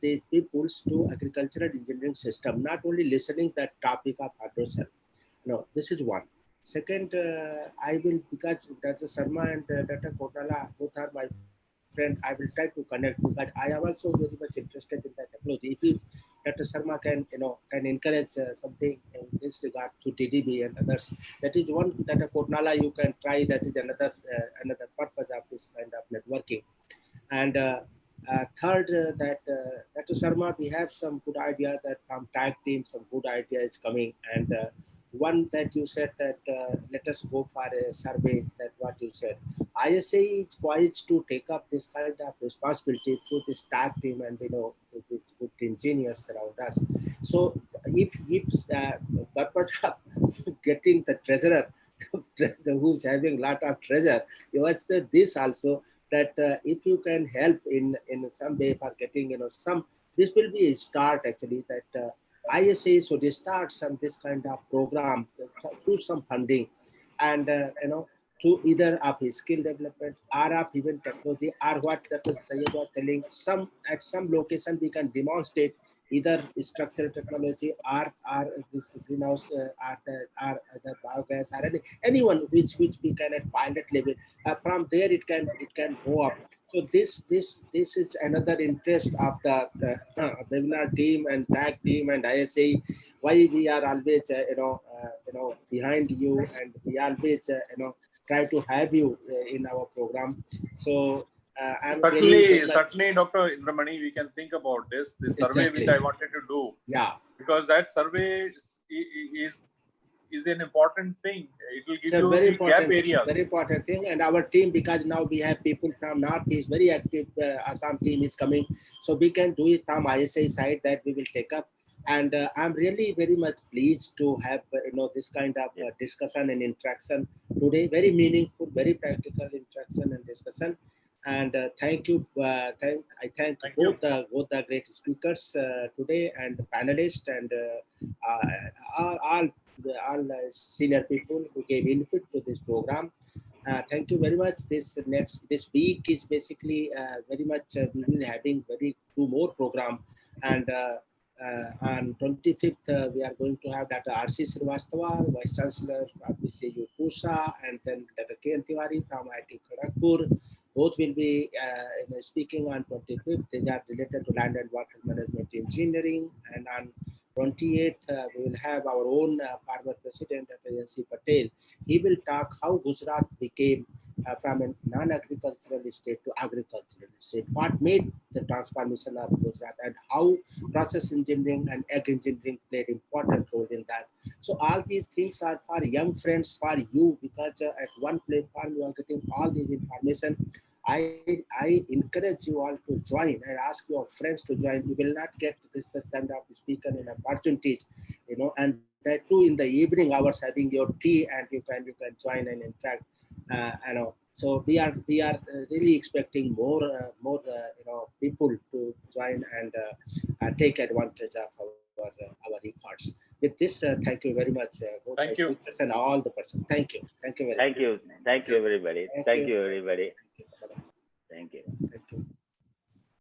these peoples to agricultural engineering system, not only listening that topic of hydrocell. No, this is one. Second, I will, because Dr. Sharma and Dr. Kotnala both are my friend, I will try to connect, because I am also very much interested in the technology. If Dr. Sharma can encourage something in this regard to TDB and others, that is one. Dr. Kotnala, you can try. That is another purpose of this kind of networking. And third, that Dr. Sharma, we have some good idea that from tag team, some good idea is coming. And one that you said that let us go for a survey, that what you said. ISA is poised to take up this kind of responsibility through this tag team and with good engineers around us. So if purpose of getting the treasurer who's having a lot of treasure, you watch this also, that if you can help in some way for getting some, this will be a start actually, that ISA should start some this kind of program through some funding, and to either of his skill development or of even technology, or what Dr. Sayed was telling, some at some location we can demonstrate either structural technology or this greenhouse or the biogas or anyone which we can at pilot level. From there it can go up. So this is another interest of the webinar team and tag team and ISA. Why we are always behind you, and we always try to have you in our program. So I'm certainly, Dr. Indramani, we can think about this survey exactly. which I wanted to do. Yeah, because that survey is an important thing. It will give you very the gap areas. Very important thing. And our team, because now we have people from Northeast, very active. Assam team is coming, so we can do it from ISA side that we will take up. And I'm really very much pleased to have this kind of discussion and interaction today. Very meaningful, very practical interaction and discussion. And thank you. I thank both the great speakers today and the panelists and all senior people who gave input to this program. Thank you very much. This week is basically very much we will having two more program, and on 25th we are going to have Dr. R.C. Srivastava, Vice Chancellor of VCU Pusa, and then Dr. K.N. Tiwari from IIT Kharagpur. Both will be speaking on 25th. They are related to land and water management engineering, and on 28th, we will have our own former president, Dr. N.C. Patel. He will talk how Gujarat became from a non-agricultural state to agricultural state. What made the transformation of Gujarat, and how process engineering and ag engineering played important role in that. So all these things are for young friends, for you, because at one platform you are getting all this information. I encourage you all to join and ask your friends to join. You will not get this kind of speaker in opportunities, and that too in the evening hours, having your tea, and you can join and interact. So we are really expecting more people to join and take advantage of our records. With this, thank you very much. Thank you. And all the person. Thank you. Thank you very much. Thank you. Thank you, everybody. Thank you, everybody. Thank you.